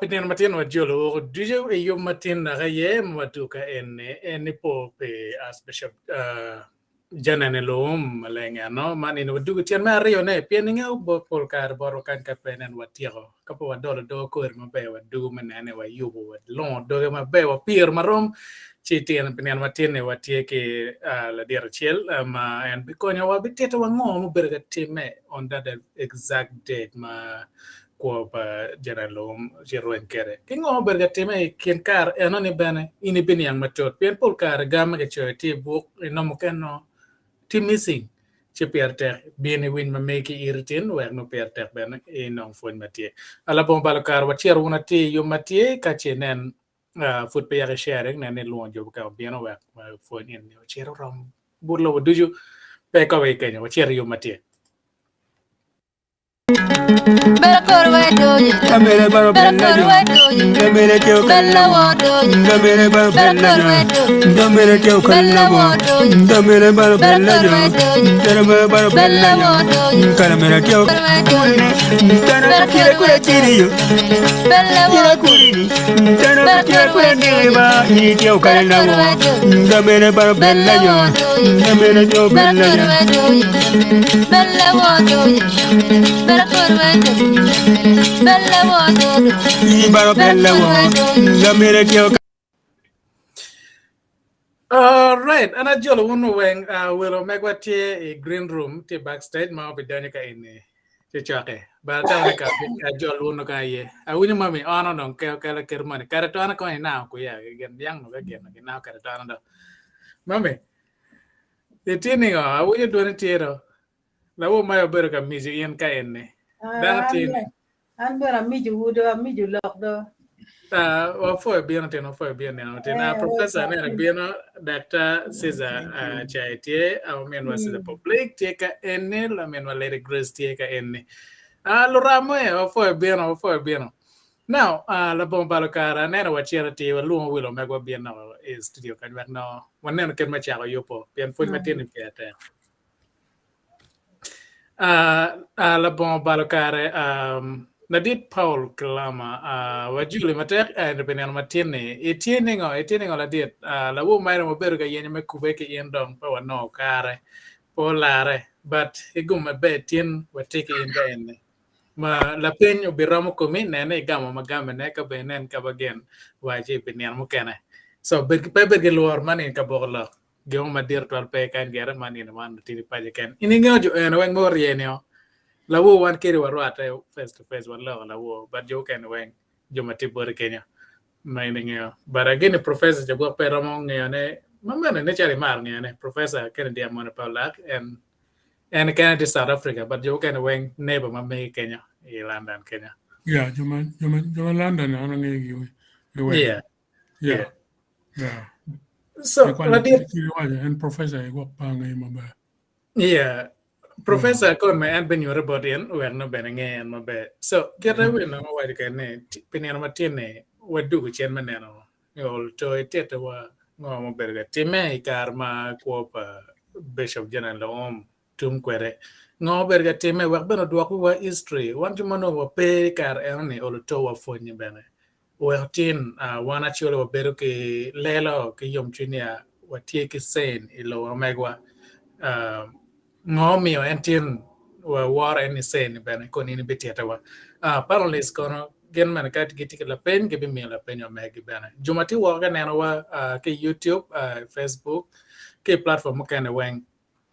pinin matin wa jolo dijo e yo matin na gaye matuka en Nipoo pe Archbishop Janani Luwum maleng no mani no dugu tian ma rio ne pieninga bo polkar boro kan ka penen wa tiro kapo wa dolo do ko ma be wa dugu manane wa yubo wa lon do ma be wa pier marom ci tien pinen matin ne wa tie ke la dir chiel ma en bikonya wa bitete wa ngom berga time on that exact date ma ko pa Luwum jirwen kere kingo berga time ken kar enoni bene ini bin yang matot pien polkar gam ga choyti buk no mukeno ti missing ci pertek bini win ma meki irtin wer no pertek ben e non fon matie ala bon balkar wa cher wona ti yo matie ka chenen foot pe yare sharing na ne lon job ka bieno wa fon in yo cher rom burlo duju pe ka we kenya wa cher yo matie Berakor wedoji, Kamere baro bella jo, kamere kyo kalla wo, kamere baro bella jo, kamere kyo kalla wo, kamere baro bella jo, kamere baro bella jo, kamere kyo kamere kyo kure tiriyo, kira kurini, kamere kyo kure diriba, ni kyo kalla wo, kamere baro bella jo, kamere kyo bella jo, bella wo, berakor wedoji. Bella water, bella all right, and I jolly one when we'll make what a green room to backstage ma be danica in the chake. But I jolly one guy. I wouldn't mammy on on Kala Kermani. Caratana coin now, again, young again, now Caratana. Mammy, the tinning, I will you doing it here. La my burger music in Kaine. An bara miju wudo miju lokdo wa fo bieno teno fo bieno tena professor ne bieno Dr. Caesar chaite au men was the public teka enne la men wa lady grace teka enne lo ramo wa fo bieno now la bomba cara ne wa charity wa lu wilo megwa bieno is studio kan wa no wanne ken ma charo yopo bien fo matene piata la bomba cara Ladit Paul Kilama, wajuli matek independent matine, etienningo Ladit, la wo mayro maberu ga yenye mekubeke yendong pa wano kare, po lare, but igum mabe tien wateke yende. Ma la penyo biramo kumi nene igamo magame neka benen kabagen waji pinian mukene. So beberge luar mani kaboglo, gemo madir tual pe kan gera mani naman tiri pajaken. Ini ngojo weng mor yenyo. La wo wan kiri warwata face to face wan la wo but jo ken weng jo mati bor Kenya mining yo but again professor jago pero mo ngene mamane ne chari mar ngene professor ken dia mon paulak and Canada South Africa but jo ken weng neighbor mame Kenya London Kenya yeah jo London ana ngi yeah so Ladit and professor go pangai mabe yeah Professor kon me an ben yore bodien wer no benenge en mabe so get away no wa de ne pineno matine wadu chen maneno yol to etete wa no mo berga time karma ko pa Bishop Janani Luwum tum kwere no berga time wa beno dwako wa history wan jumono wa pe kar ene ol to wa fonye bene wa tin wana cholo wa beru ke lelo ke yom chinia wa tie ke sen ilo megwa ngomio entin wa war en sen ben kon in betiata wa paralis kono gen man kat giti la pen ke bi mi la pen yo megi ben jumati wa ga neno wa ke YouTube Facebook ke platform kan weng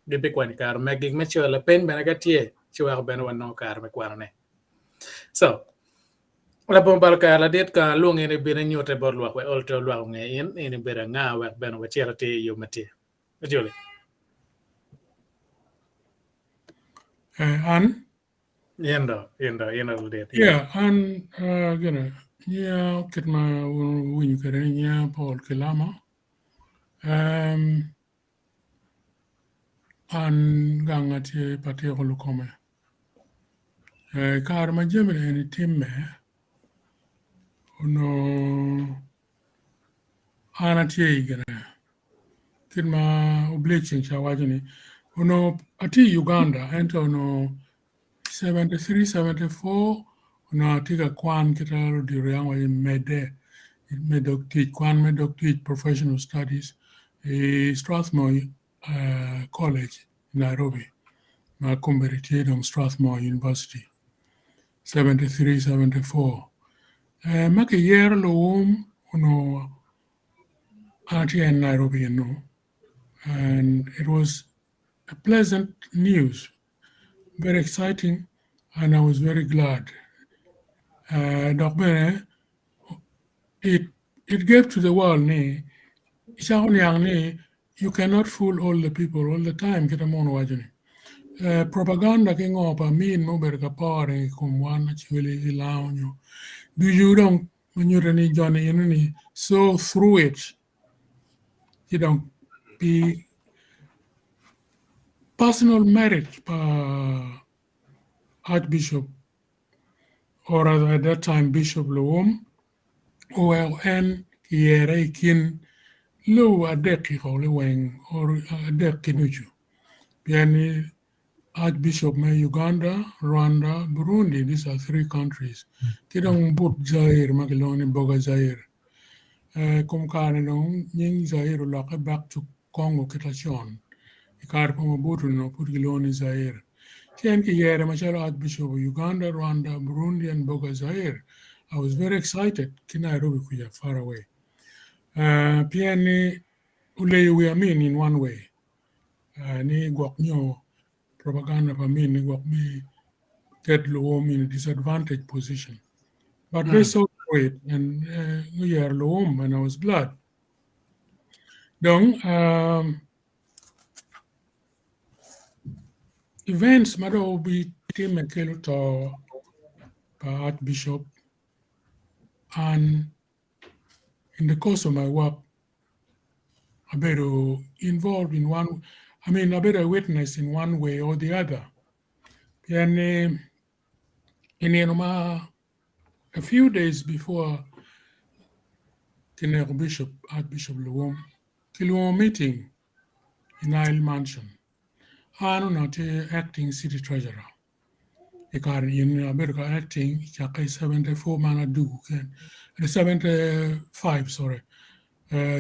de be kwan kar megi me cho la pen ben ga tie chwa ben wa no kar me kwarne so la bombal ka la det ka lu ngene bi na nyote bor lo wa olto lo nge in be nga wa ben wa charity yo mati jole an yendo det yeah an gonna yeah get my when you get in yeah Paul Kilama an gangati patero lu come kar ma jemre ni timme no anati igana kin ma obliging chawajini ati Uganda ento no 73 74 no tiga kwan kita di riang wa medok teach professional studies Strathmore College Nairobi ma converted on Strathmore University 73-74 make year Luwum no in Nairobi and it was a pleasant news, very exciting, and I was very glad. It gave to the world you cannot fool all the people all the time. Propaganda king of a mean moberka pare come one actually allow you. Do you don't when you're any Johnny so through it you don't be personal merit Archbishop or at that time Bishop Luwum or and Yere kin Lu Adek or Adek Kinuchu. Piani Archbishop me Uganda, Rwanda, Burundi, these are 3 countries. Kidong but Zaire, Mageloni, Boga Zaire. Kumkane no Ning Zaire lock back to Congo Kitachon. Ikarpong Butu no Putiloni Zaire. Tienki Yere Macharo Archbishop of Uganda, Rwanda, Burundi, and Boga Zaire. I was very excited. Nairobi kuya far away. Piani Ulei we are mean in one way. Ni gwak nyo propaganda for me, me get Luwum in a disadvantaged position. But they saw it, and we are Luwum, and I was glad. Donc, events mado be team and to Archbishop, and in the course of my work, I better involved in one. I better witness in one way or the other. And in a few days before the Archbishop Luwum, meeting in Isle Mansion, I'm not acting city treasurer. In America acting, 74 the 75,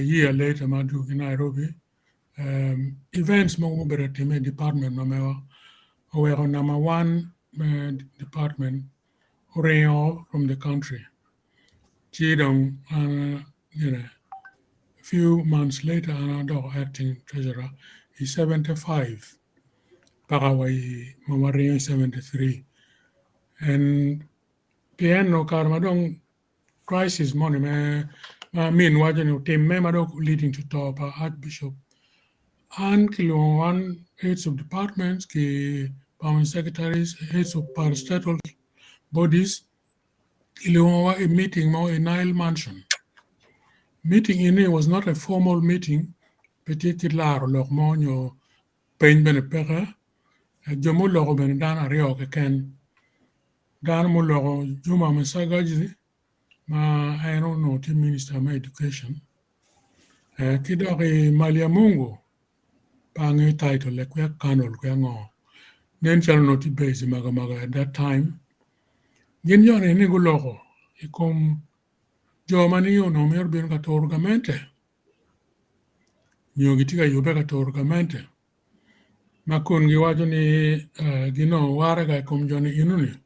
year later, Madu in Nairobi. Events mo department were on number 1 department from the country. Chidong, a few months later, another acting treasurer is 75. Paraguay, Mamario 73. And piano Karmadong crisis money wajan team leading to top Archbishop. And one heads of departments, permanent secretaries, heads of parastatal bodies, a meeting in Isle Mansion. Meeting in it was not a formal meeting, particular Lokmonyo Pain Benepera, Jomulo Ben Dan Arioke Ken, Dan Mulo, Juma Mesagaji, I don't know, Team Minister of Education. Kidori Maliamungo, Pange title, like we're Kanol, Kwango. Then shall not be Magamaga at that time. Ginjon and Nigologo, he come Germany or no mere being at Orgamente. Yogitica, you better to Orgamente. Makun Giwajoni, Waraga come Johnny Inuni.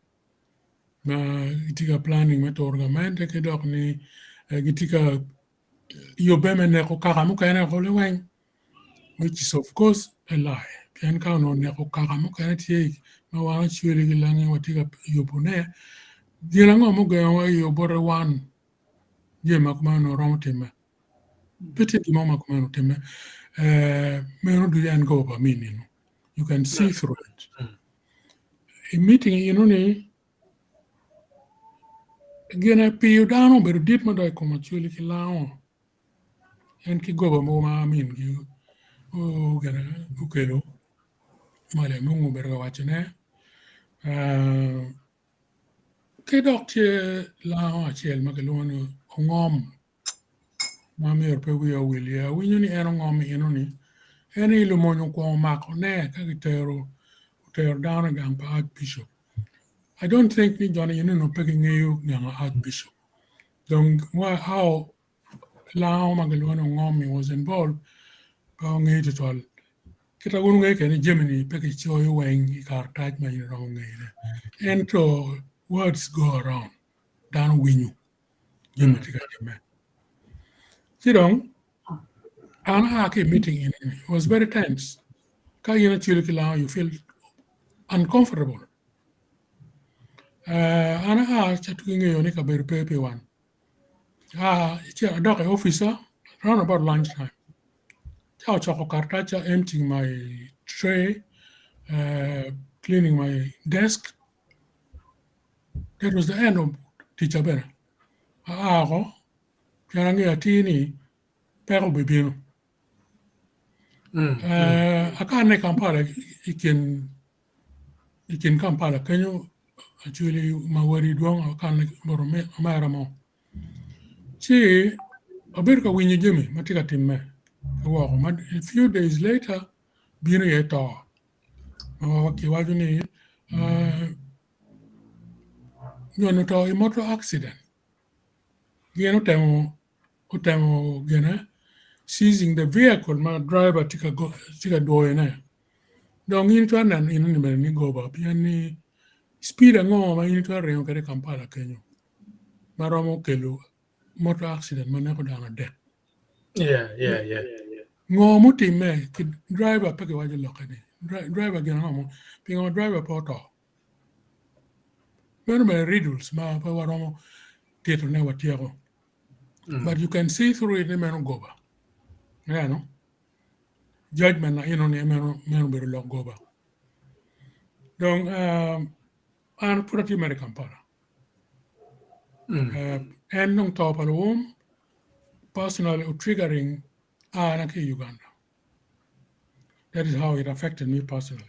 Gitica planning met Orgamente, Kidokni, Gitica Yobemene Karamuka and Holy, which is, of course, a lie. Pian Kano Neko Karamuka and take no one actually language what take up Yopone. Gilango Mugawa, you border one. Makman or Romutima. Petit Momakman Time. May do and go over meaning. You can see through it. A meeting in Uni again, I pay you down, but did my die come actually Kilama and Kigoba Moma you. Oh, get a Ukelo. Male Mungo Bergawachene. Kedok La Chel Magalone. Ngom mami or pe we will we ni ngom inoni any lumonyo ko mako ne ka tear down gang pa Archbishop I don't think ni Johnny no picking you young Archbishop. Don't how Lao Magalona Ngomi was involved. Pong it all. Kita gun ngai ken Germany peke choy wang kartaj ma yin wrong ngai. And so words go around. Dan winu. Germany tika jeme. Sidong. An meeting in it was very tense. Ka yin chiliki you feel uncomfortable. Ana chatuking yoni ka beru pepe one. A dog officer around about lunchtime. Chow choco cartacha emptying my tray, cleaning my desk. That was the end of teacher Bena. Ako, Janani atini, pero bibino. I can't make Kampala, you can Kampala. Can you actually my worried wrong? I can't make Maramo. See, a bit of winnie Jimmy, Matika Timme. A few days later, Bino Yeto. Kiwajuni, you're not a motor accident. Utemo gena seizing the vehicle, my driver tika door in there. Don't into an in go up. Yani speed and go my into a rain kare Kampala Kenya. Maramo Kelu motor accident, man never done a death. Yeah. Ngo muti me ki driver peke waje lokani. Driver gena ngamo pingo driver poto. Many riddles ma pa waramo theater never tiago. But you can see through it, man go back. Yeah, no? Judgment na man better lock go back. Donc, an put American para. And non top of Luwum, personally triggering anaki Uganda. That is how it affected me personally.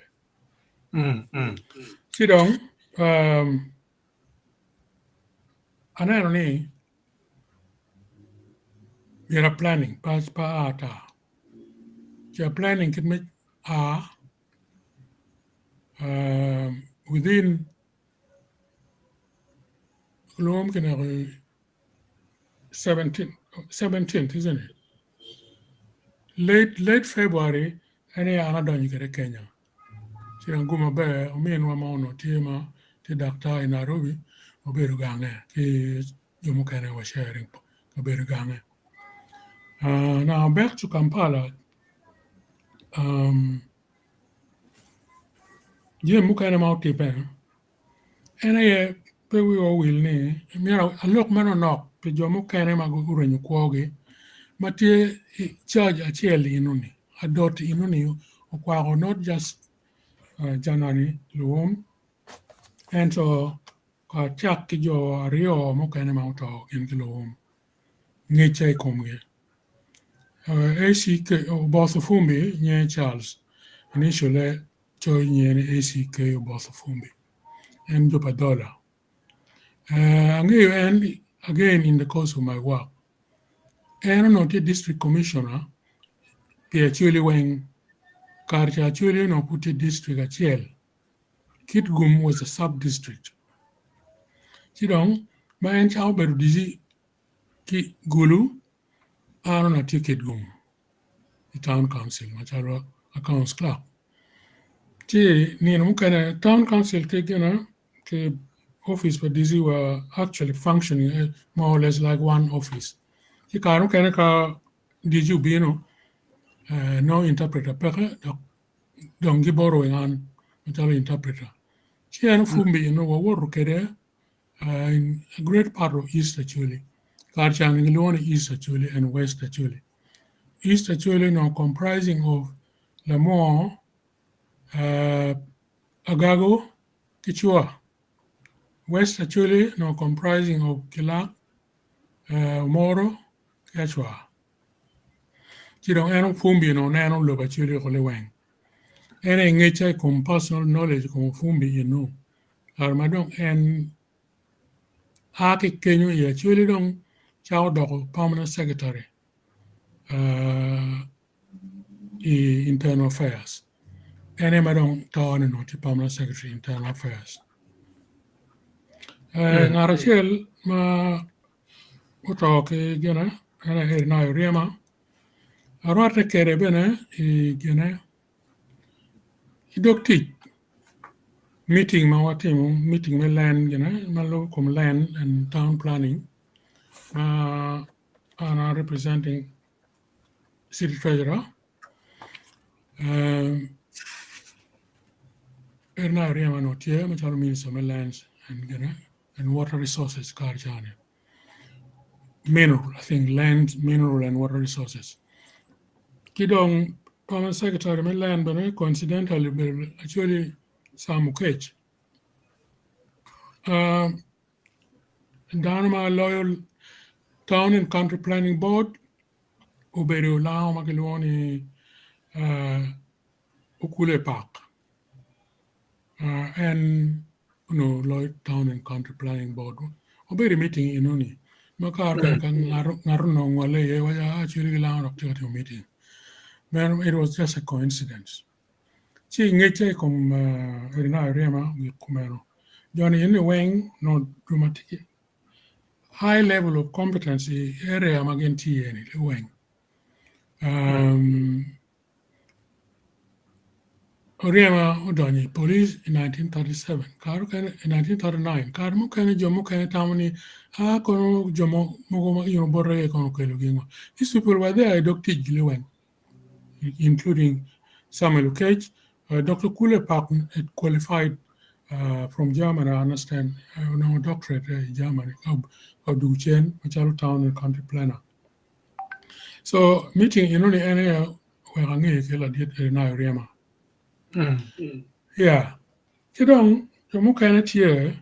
Sit down, anani, we are planning, pas pa ata. We are planning to make within Luwum can 17th, isn't it? Late February, any another you get a Kenya. She don't go my bear, me and Wamano, Tima, the doctor in Nairobi, Oberuganga, Yumukana was sharing Oberuganga. Now back to Kampala. Jim Mukana Mount Pen. And I pay we all will name. I look man or not, Pijomo Kanema Guru and Yukogi. Matia charge a chieli inuni, a dot inuni, or not just Janani, Luwum, and so Chak Jo Rio Mokanamauto in Luwum. Nature Comge. ACK Bothafumbi, Nye Charles, initially joined ACK Bothafumbi, and Jopadola. And again in the course of my work, and not a district commissioner, actually when Karcha actually no put a district at Yale. Kitgum was a sub-district. Sidong, my enchow Berudizi Ki Gulu, I don't know Kitgum, the town council, Macharo accounts clerk. Nina town council taken the office, but these were actually functioning more or less like one office. The Karo Kanaka did you be no interpreter, don't give borrowing on without interpreter. She and Fumbi, what in a great part of East actually. Karchang Luwum East actually and West actually. East actually now comprising of Lamore, Agago, Kichua. West actually now comprising of Kilak, Moro, Quechua. Chidong Fumbi no Nano Lob actually Holewang. And engage com personal knowledge come Fumbi Armadong and Aki Kenyu actually don't Chow Dog permanent secretary internal affairs. And Emadong Town and not permanent secretary internal affairs. Ngarachel ma utoke gena ana na riema arwate kere bene gena idokti meeting ma watimo meeting me land gena malo kom land and town planning ana representing city treasurer erna riema no tie ma chalo minister me lands and gena and water resources karjane mineral, I think land, mineral and water resources. Kidong Common Secretary me land but coincidentally actually Samu Kech. Danama Loyal Town and Country Planning Board Uberi Lao Magilwani Ukule Park. And Loyal Town and Country Planning Board. Uberi meeting in Uni. Makar Naruno Wale actually allowed to meeting. Man, it was just a coincidence. Chi ngeche kom erina rema kumero. Johnny in the wing no dramatic high level of competency area magenti any wing. Rema Udoni police in 1937. Karu in 1939. Karmu kene jomo kene tamani kono jomo mogo borre kono kelo. These people were there adopted Gilweng, including Samuel Cage. Dr. Kule Park qualified from Germany, I understand, no doctorate in Germany, of Duchen, Machalo Town and Country Planner. So, meeting in only area where I did in Rema. Yeah. Kidong, Jomukanet here,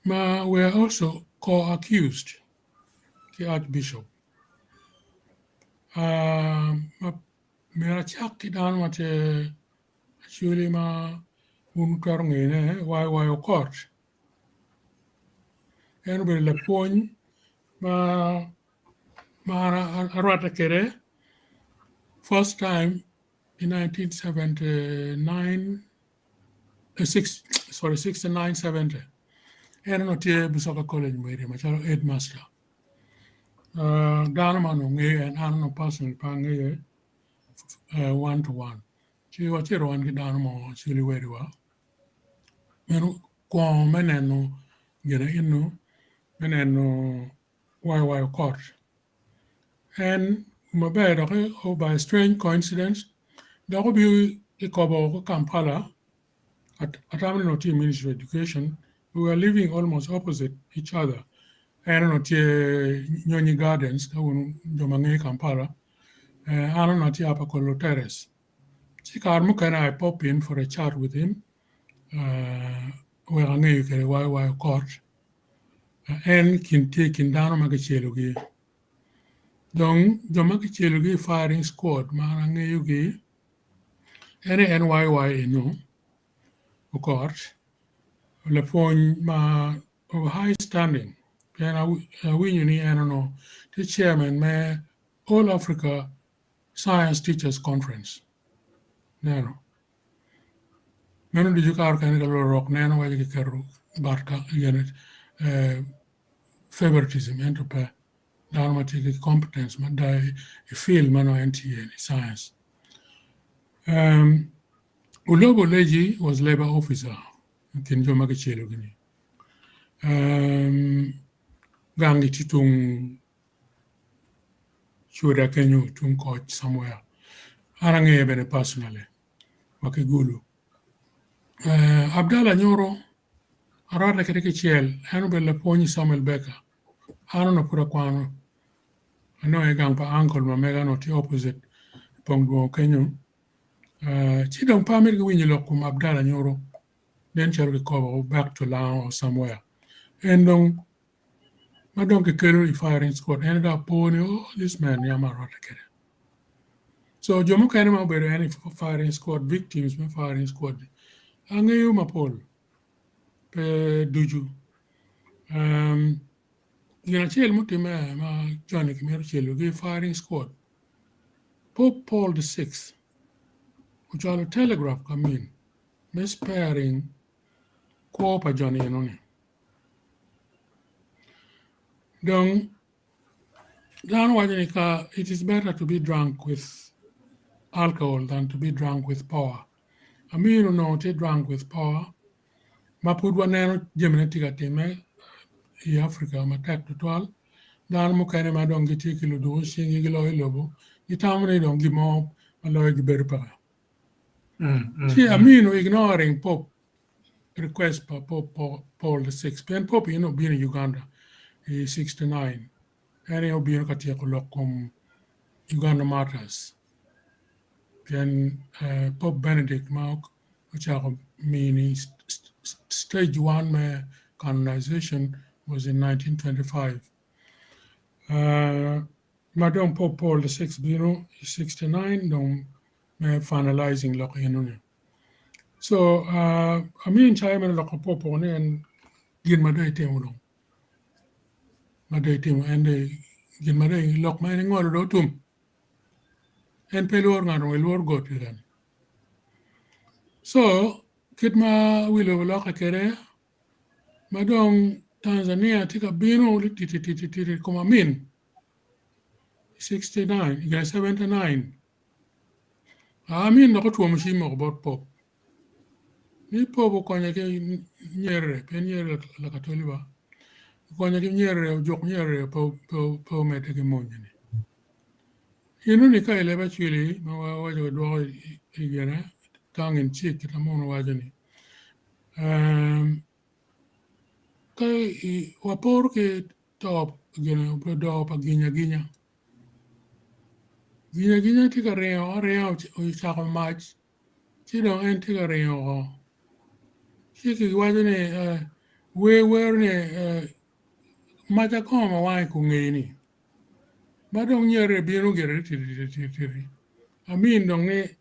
were also co-accused, the Archbishop. Mera chakti dan mate actually ma untar ngene why court and be le point ma arata kere first time in 1979 69 70 and no tie Busoga College mere ma chalo headmaster dana manu nge and ano personal pange 1-to-1 She was here one get down more silly very well. Menu kwa meneno gena inu meneno why court. And my bed okay, by a strange coincidence, there will be a couple of Kampala at Atamino Ministry of Education. We were living almost opposite each other. And not Nyoni Gardens, Domangi Kampala, and I don't know Apacolo Terrace. Chikarmu can I pop in for a chat with him? Where I why court and can take in down Magachelugi. Dong Jomakichelugi firing squad, Marangayugi, any NYY no, of course. The phone ma of high standing. And I win I don't know, the chairman, All Africa Science Teachers Conference. Nano. Nano di jukar kan kalau rock nano wajib keru barka unit favoritism enterprise dramatic competence but die feel mano NTA science. Ulobo Leji was labor officer in Kinjo Magachelo gini. Gangi titung Shura Kenyu tung coach somewhere. Arange bene personally. Makigulu. Abdallah Nyoro, Arada Kerekichel, Hannibal Pony Samuel Becker, Harano Puraquano, I know a gang pa uncle, my mega not the opposite, Pongbo Kenyu. Chidong Pamir Winilocum Abdallah Nyoro, then shall recover back to Lao or somewhere. And Madonke Kerry firing squad ended up pony, this man Yamarata Kere. So Jomo Kanama were any firing squad victims, firing squad. Angayu Mapol pe duju. Chel mutima ma Johnny Kimerchelu firing squad. Pope Paul VI, which are a telegraph come in, mispairing Copa Johnny Noni. Dong dan wajanika it is better to be drunk with alcohol than to be drunk with power. Amino no te drunk with power. Mapudwa neno jemene tiga time i Africa matek total. Dan mo kane ma dong giti kilo do shingi gilo ilobo. Itamre dong gimo aloy giberpa. See, Amino ignoring Pope request by Pope Paul VI. Pen Pope, being in Uganda, is 69. And he'll be in Katiakulok Uganda Matters. Then Pope Benedict Mark, which I mean stage one canonization was in 1925. Madam Pope Paul VI, is 69, don't finalizing Lock in. So, I mean, China Lock Pope on and gin Madai Temo. Madai Temo and the gin Madai Lock mining or rotum. And Pelor will go to them. So, Kitma will lock a kere. Madam Tanzania take a bino come a min 69, you 79. I mean, not to a machine about Pop. Nipoo Konyake near Penny like a Toliva. Konyake near Jok near Po Metagamonian. Nika 11 chili, no was a draw again, tongue in cheek at a mono wagony. Waporke top again, up a guinea. Guinea take a rain or we talk much. She don't enter a rain. She wasn't a we were a Matacoma wine kungeni. But don't hear a bino get it. I mean, don't ne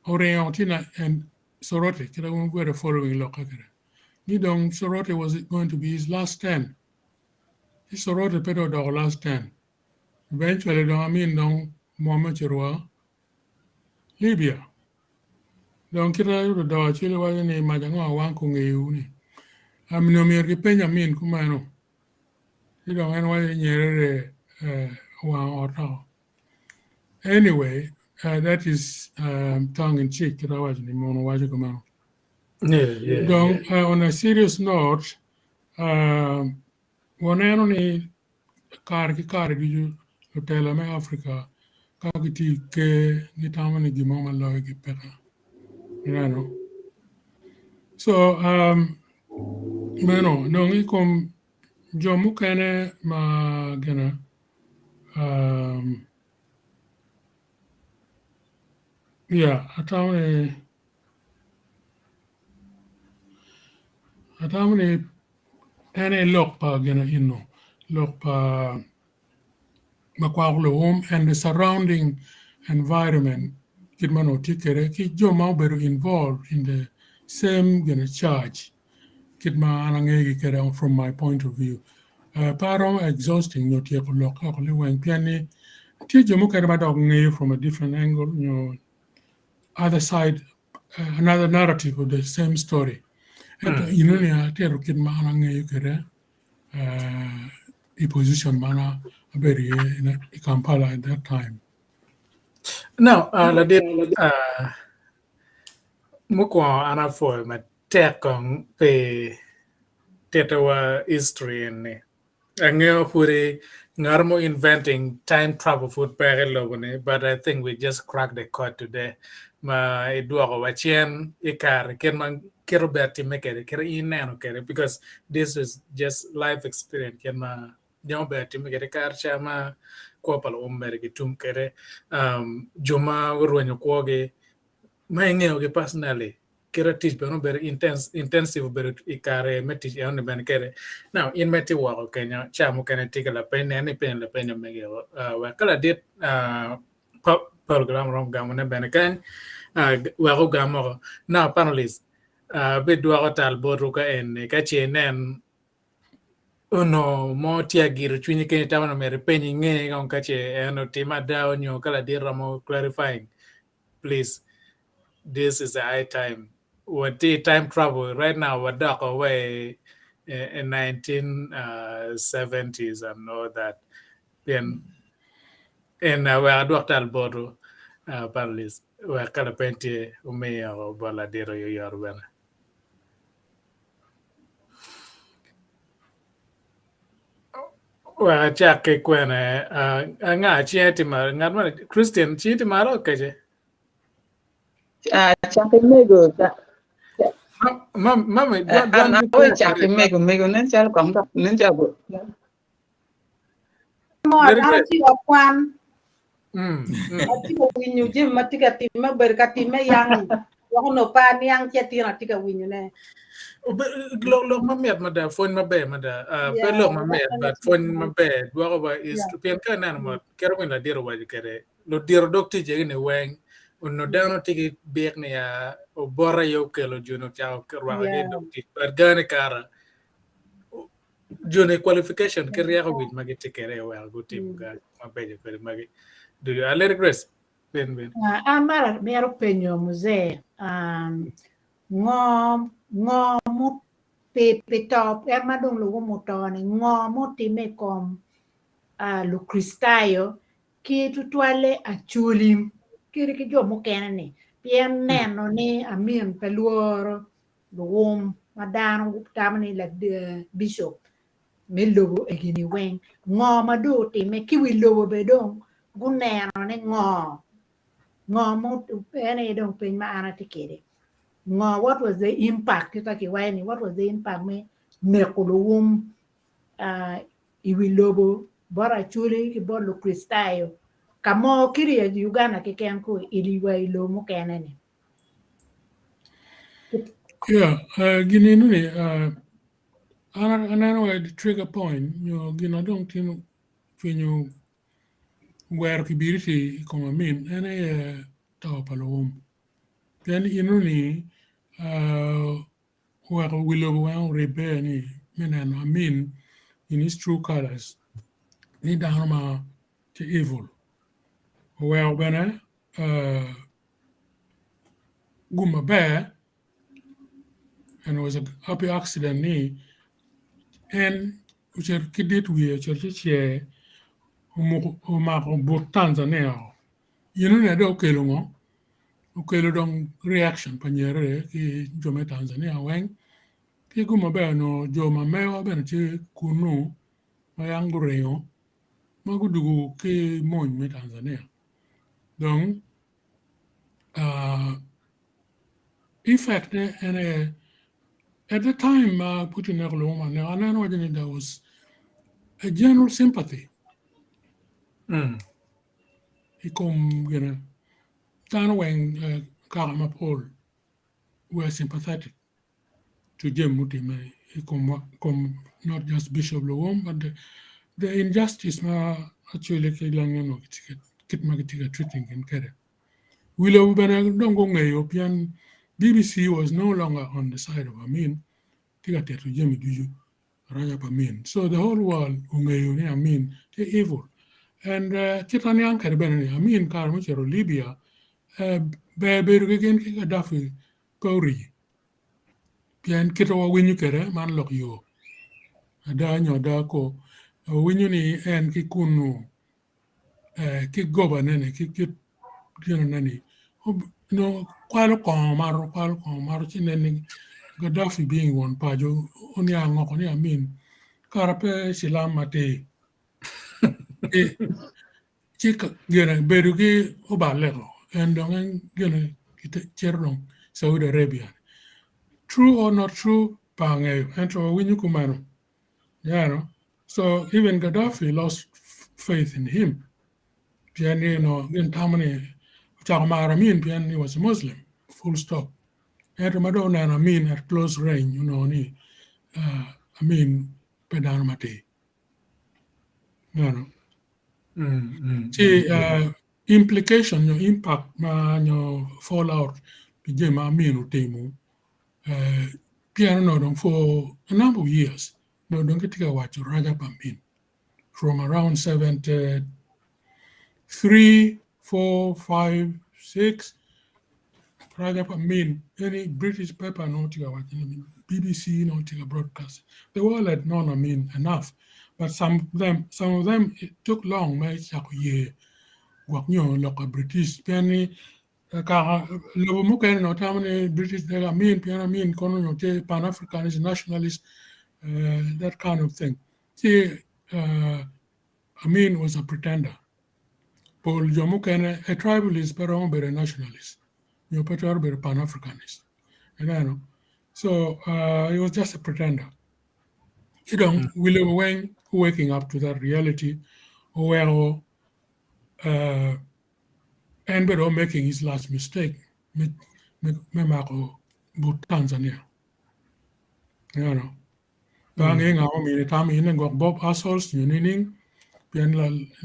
Orientina and Sorote, I won't go the following locker. Nidong Sorote was going to be his last stand. He Sorote pedo dog last stand. Eventually, don't I mean don't Mohammed Libya. Don't kira the dog chili wasn't a Majanga one kungi. I'm no mere Benjamin Kumano. You don't know why near one or two. Anyway, that is tongue in cheek. That was the mono. On a serious note, one only car you hotel me Africa, Kagiti ke nitamani gimoma logi peka. You know. So, nongi kom jomu kene ma gena. Yeah, atamani ene look pa gena inno look pa Luwum and the surrounding environment kitmano tikere ki joma beru involved in the same charge kitma anangegi kere from my point of view paro exhausting no tie ko look ko when piani ti jomo kere ba dog ngi from a different angle other side another narrative of the same story ya te rokin mana ngi kere position mana very in Kampala at that time. Now, Ladit, muko anafo ma tekong pe telowa history ni. Angeo puri ngarmo inventing time travel food pere but I think we just cracked the code today. Ma iduoko wachien ikar kenman kerobeti mekere kere ineno kere because this is just life experience kenma nyobeti mekere karcha ma kopalo umbere gitum kere juma urwenyo kwoge maingeo ge personally kera teach pero very intensive pero ikare metich on ben kere now in meti wako Kenya chamo kene tigala pen ne pen la pen mege wa kala dit program rom gamone ben kan wako gamo now panelists be duaro tal boruka en ka chenen uno mo tiagir chunyi kene tamano mere penyi nge on kache eno tima dao nyo kala diramo clarifying please. This is the high time. What the time travel right now? What dark away? in 1970s and all that. Then in where Dr. Alberto Parlis where Calapenti Umea or Baladero Yorben. Well, Jack when nga chiatimar ngatman Christian chiatimaro kaje. Chakimego. Mama, Ana we chakimego nen chal konga nen jago. Mo na chi okwan. Mm. Ati ko winyu jim matika timma berkatima yang no pa yang chetira tika winyu ne. Look, my mate, mother, phone my bed, mother. But my mate, but phone my bed. Whatever is to be a kind of carrying la dear way you get it. No dear doctor, in a wang, or no down ticket, beer near or borrow your kilo, Juno Chow, but Ghana Cara. June qualification, career with Maggie take care well, good team, my baby, very Maggie. Do you? I let it rest. Ben. Amara mero penyo muzee. Ngom mu pe top madong lugo motone ngom time kom lu kristayo ki tutwale achulim kiri ki jo mokene ni pien neno ni amin peluoro luwum madano tamani la bishop melobo egini weng ngom adu time ki wi lobo bedong guneno ni ngom ene dong pen ma ana tikere. What was the impact? What was the impact? Me Luwum iwilobo bora chuli ki bolo kristayo kamo kiri ya Uganda keken ko iliwa ilo mo kenene. Yeah, gini nuni ana way the trigger point you gina don't tin when you where kibiriti koma min ene taw palawum then inuni where willow wan rebe ni menen amin in his true colors ni dahama to evil well when guma bear and it was a happy accident ni and which kidit we church ma bot Tanzania ne do okelo dong reaction panyere ki jome Tanzania weng ki guma be no joma mewa ben ti kunu mayangureo magudugu ki mon me Tanzania donc effect and at the time Putin and there was a general sympathy Ikom Tan Wang Kalama Paul were sympathetic to Jem Mutime, not just Bishop Luwum, but the injustice actually kit magitica treating in Kere. Willow Benagong European BBC was no longer on the side of Amin, Tigate to Jemmy Duju, Rajab Amin. So the whole world Amin, they're evil. And Kitanian Caribbean, Amin Karmuchero, Libya, Beberugan Gaddafi, Kori. Pian Kitawa Winu Kere, man lock you. Adanyo Dako, Winuni and Kikunu, Kigoba Nene, Kikit Nani. No, Qualcom, Marchin, Gaddafi being one Pajo, only Amin, Carape Silamate. Chika gena berugi obalego and gena cherong Saudi Arabia. True or not true, pange and winukumano. Yeah, so even Gaddafi lost faith in him. Piani no in Tamani Chagmaramin Piani was a Muslim, full stop. And Madonna and Amin at close range, ni Amin Pedanmate. Implication, your impact, your fallout, Pijama Aminu Temu, piano for a number of years. No, don't get to watch Raja Pampin from around 73, 4, 5, 6, Raja mean any British paper no BBC no broadcast. They all had known enough. But some of them it took long, like a British penny Luwum no tamane British piano kono Pan-Africanist nationalist that kind of thing. Was a pretender. Paul Jomukene a tribalist but a nationalist. You put a Pan-Africanist. So he was just a pretender. William Wang waking up to that reality where and but making his last mistake, Tanzania. Banging our time in and got Bob Assholes, Unining, Pian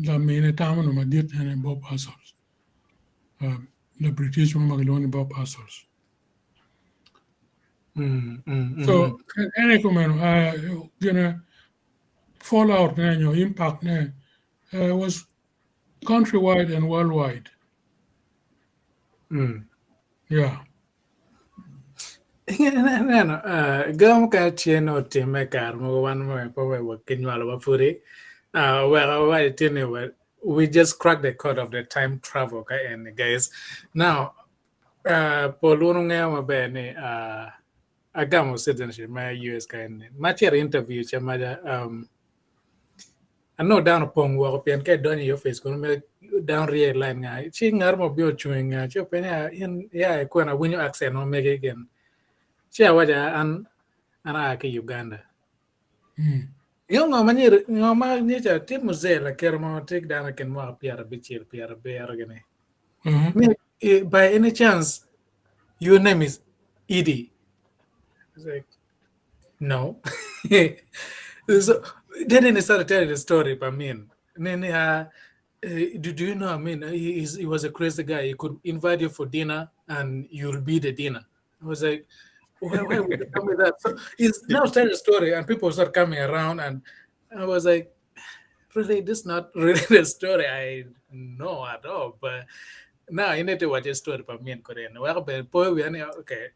la main time no Madit and Bob Assholes. The British Magaloni Bob Assholes. So, any comment, fallout, impact was countrywide and worldwide. Yeah. Gam ka tieno time kar mo wan mo po we kinwalo wa puri. We just cracked the code of the time travel and guys. Now Paul nga mabene agamo citizenship my US my interview chamada I know down upon walk up and get done your face going to down real line guy. She ngarmo bio chewing chopena in when I win your accent or make again. She waja an Uganda. Yung mani ngoma nature tip muze la kermo take down can more appear a bichir bear again. By any chance your name is Edie? I was like, no. So then he started telling the story, but then do you know? He was a crazy guy. He could invite you for dinner, and you'll be the dinner. I was like, why would you tell me that? So he's now telling the story, and people start coming around, and I was like, really, this is not really the story I know at all. But now you need to watch a story about me and Korean. Okay.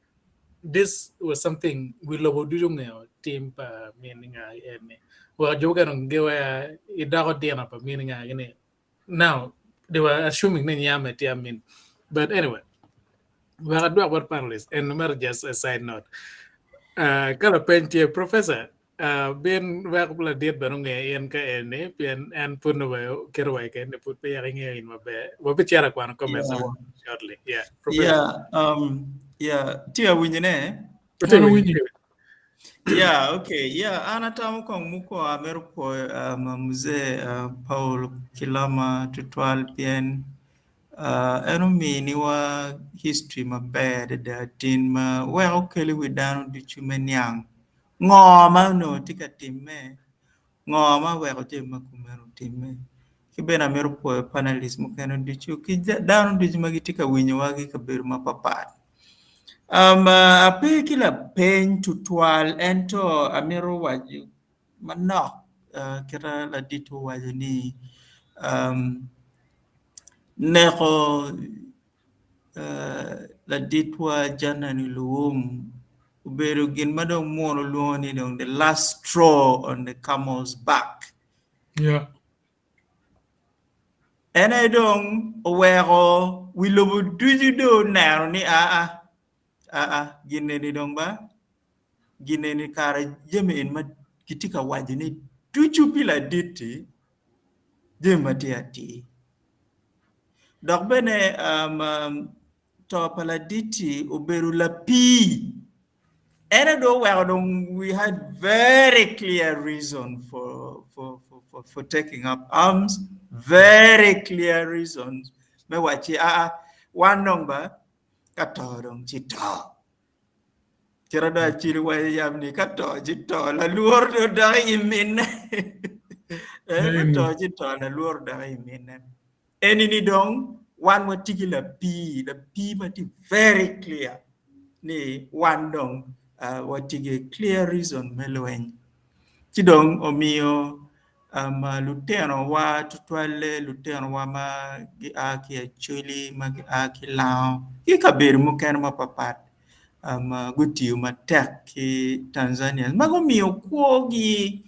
This was something we love doing team meaning well joke on give a dog dinner meaning now they were assuming but anyway we are doing about panelists and not just a side note kala pentie professor ben wakula did barung en ka ene pian and puno kerwa ke ne put pe in mabe wo bichara kwan comments shortly professor tia winyine okay anatamu kwa muko amerupo mzee Paul Kilama tutwal pien enumini wa history mabed da tin ma well keli widano dichumenyang ngoma no tika timme ngoma weko tema kumero timme kibena merupo panelist mukeno dichu kidano dichumagitika winyo wagi kaberu mapapat ape kila pen tutwal ento amiro waju manok kira Ladit waju ni neko Ladit wa Janani Luwum uberu gin madong mono luoni dong the last straw on the camel's back. Yeah. And I don't wero we love do now ni gine ni dong ba gine ni kara jeme in ma kitika wajini tuchu pila diti jema tiati dok bene to pala diti uberu la pi and we had very clear reason for taking up arms, very clear reasons me wachi one number katodong chito kirada chiri wa yamni kato chito la luor do da imin kato chito la luor da imin enini dong one particular p the p but very clear ni one dong what a clear reason meloen chidong omio luteno wa tutwale luteno wa ma gi aki achuli ma gi aki lao ki kabir mo ken ma papat gutiyo ma tek ki Tanzania mago miyo kuogi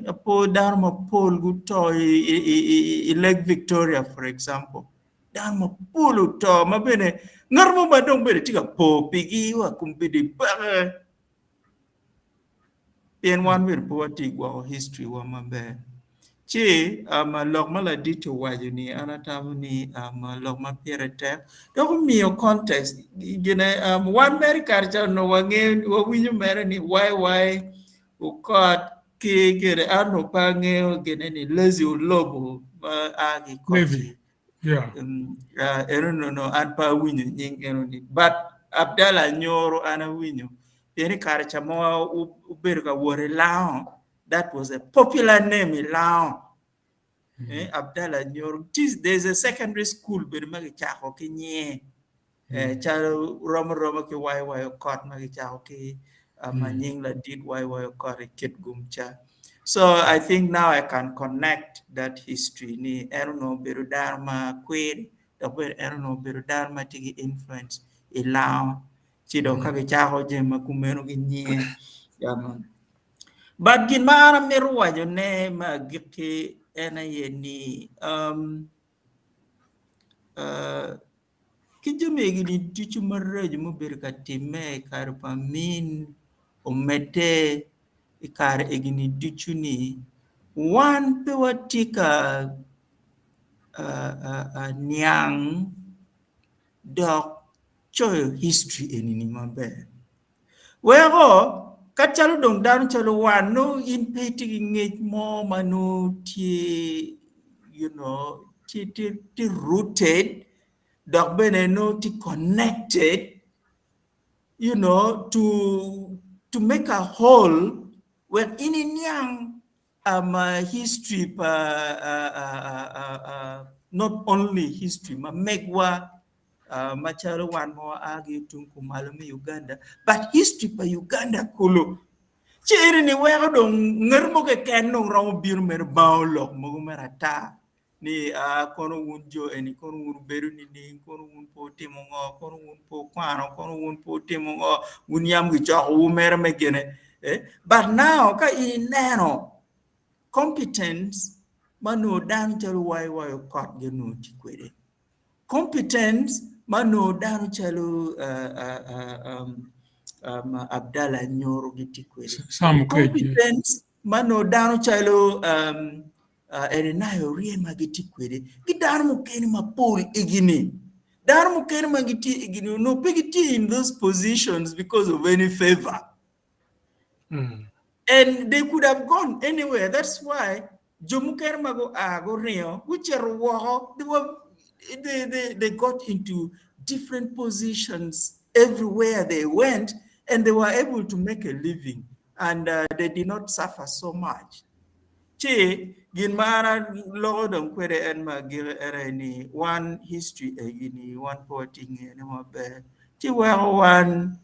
apo dar ma pol guto i Lake Victoria for example dar ma pol to ma bene ngarmo ma dong bene tika po pigi wa kumbidi ba yen wan wir po ti gwa history wa mabe chi lok mala dito wajo ni anatam ni lok ma pirete do miyo context gine one very culture no wange wo winyo mere ni why ukot ki gere ano pa nge gene ni lazy lobo agi koti yeah no an pa winyo nying ni but Abdallah Nyoro ana winyo any culture mo uberga wore lao that was a popular name in Lao. Abdallah Nyoro. There's a secondary school but magi chako ki nye chalo roma ki why court magi chako ki manying la did why court kit gumcha. So I think now I can connect that history ni erono beru dharma queen but erono beru dharma tigi influence Lao. Chido kagi chako jema kumeno ki nye but gin mara meru wajo ne ma giki ena yeni kijome gini tichu marrejo mo berka time kar pamin omete ikar egini tichu ni wan pe watika nyang dok choyo history enini maber wego kachalo dong dan chalo wan no in peti ngej mo manu ti ti rooted dog bene no ti connected to make a whole when in yang history not only history ma megwa machalo wan mo agi tunku malumi Uganda but history pa Uganda kulu chiri ni wego dong ngermo ke kenno rawo bir mer bawlo mo merata ni kono wunjo eni kono wun beru ni kono wun po timo ngo kono wun po kwano kono wun po timo ngo wun yam gi jox wu mer me gene but now ka ineno competence mano dan jalu why kot genu ti kwede competence mano dan chalu Abdallah Nyoro giti kwede competence mano dan chalu erenayo riema giti kwede gidar mo keni mapol igini dar mo keni magiti igini no pigiti in those positions because of any favor and they could have gone anywhere. That's why Jomuker Mago Ago Rio, which are they got into different positions everywhere they went, and they were able to make a living, and they did not suffer so much. Che Ginmara Lord and Quere and Magireni, one history, one poeting, and Che were one.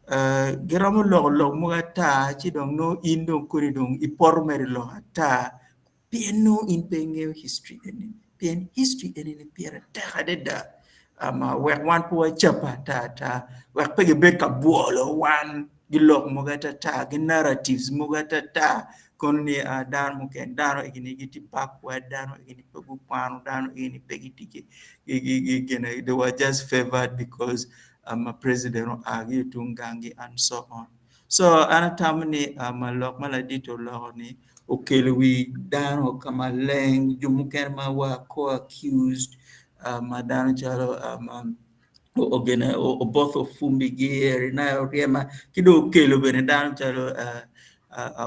Geramo lo mugata ci dong no indo kuri dong ipor meri lo ata pieno in penge history eni pien history eni ni piera ta da we wan po chapa ta we pege bet ka buolo wan gilok mugata ta narratives mugata ta kon ni dar mu ken daro igini giti pakwa daro igini pegu panu daro igini pegi tiki they were just favored because a president of Agi Tungangi and so on. So anatamni malok maladito loni we dan o kamaleng jumukerma wa co-accused madano chalo ogene o both of fumbigi na riema kido okelo bene dan chalo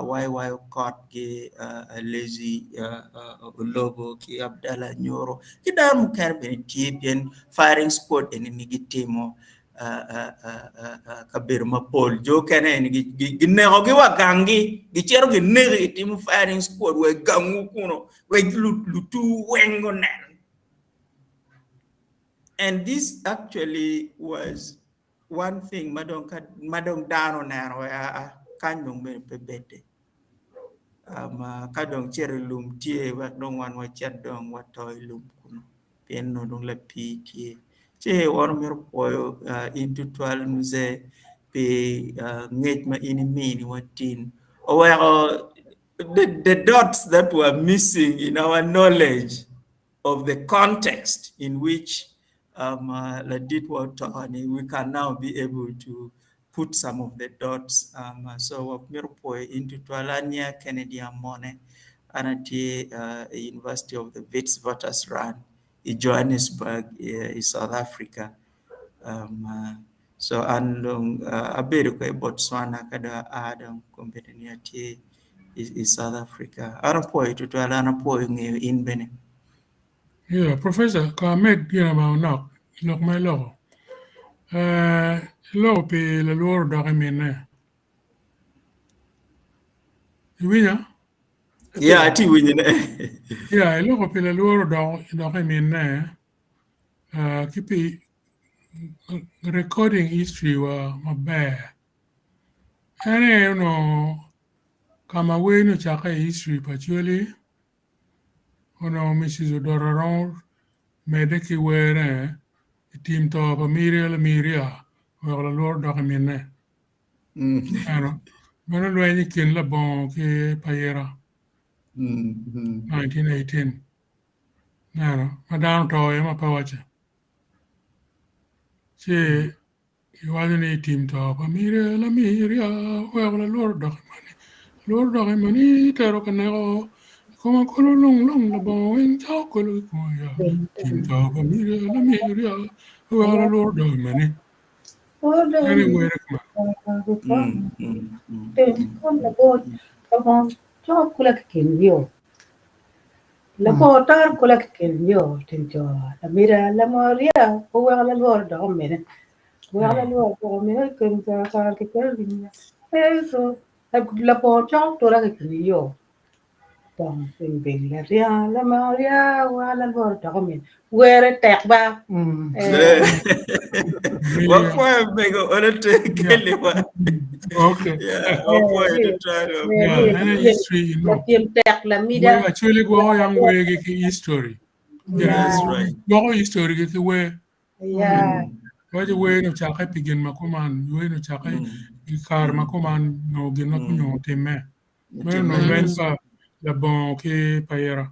why court ki lazy lobo ki Abdallah Nyoro ki dan muker bene tien firing squad en nigitimo kabir mapol jo kene gi wa gangi gi chero gi negi tim firing squad we gangu kuno we lutu wengo nen and this actually was one thing madong dano nano kanjong me pebete ka dong chere lum tie wak dong wan wa chat dong wa toy lum kun pen no dong la pi tie che or mer po into 12 muze pe ngej ma ini mini watin the dots that were missing in our knowledge of the context in which Ladit Paul Kilama, we can now be able to put some of the dots. So Mirpoi into Tualania, Kennedy Amone, and at the University of the Witwatersrand in Johannesburg, in South Africa. So and America, Botswana, kada Adam, competitive is South Africa. Arapoi to Tualana in Benin. Yeah, Professor, Kamed, knock my law. Law pe la loro document. Winya? Yeah, I think we Yeah, law pe la loro document. Keep recording history wa maber. Kama we no chaka history particularly. Mrs. Odororong medeki were team to Miria or Lord Document. Mana lwenyi kin la bon ke payera 1918. Madam to ma pawacha. Che iwadini team to Miria la wala Lord Document. Lord Document tero kanero como kolo long la bon en chao kolo ya team to Miria wala Lord Document. Anyway, la tar kula kenyo tenjo la mira la moria o la lor do mene la lor do mene ken ta ke kernya eso la po chong to la kenyo tong bin la ria la moria wa la lor do mene were tek ba what point make on take Kelewa? Okay. Yeah, what point to try to history, we actually go young way history. That's right. Go history get way. Yeah. What the way no chaka pigin makuman, you no chaka ikar makuman no gin makunyo teme. Well no lensa la bon ke payera.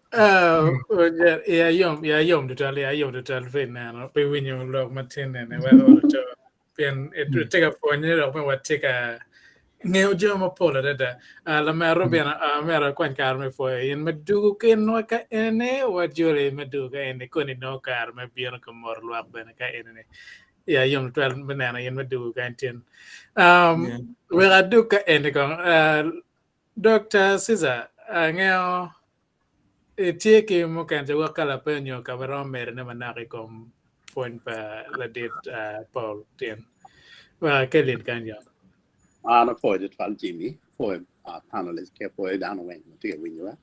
Yeah, yom to tell fin now. Pe when you look Martin and well to pen it take a point of what take a Neo Joma Pola that La Marobiana Mera Quan Carme for in Meduca no ca ene what Julie Meduca and the Coni no car may be on a more luck than a ca ene. Yeah, yom 12 banana in Meduca and tin. Well, I do ca ene Dr. Caesar, now. Tieke mo kan jawa kala penyo kabaro mer na manaki kom point pa Ladit Paul tien. Wa kelin kan ya. Ana foi de tal Jimmy, foi panelist ke foi down when to get win you.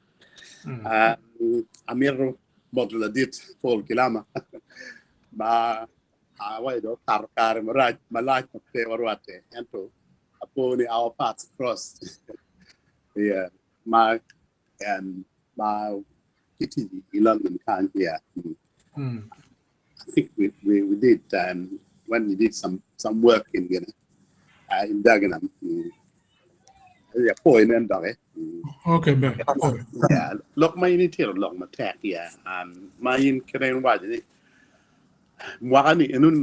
Amir bod Ladit Paul Kilama. Ba away do tar maraj malaj te warwate ento upon our paths crossed. Yeah, my and my kitty London can't hear. I think we did when we did some work in Dagenham. Yeah, point and dog. Okay, ben. Yeah, look, my initial long my tag. Yeah, my in Canadian watch. Wani enun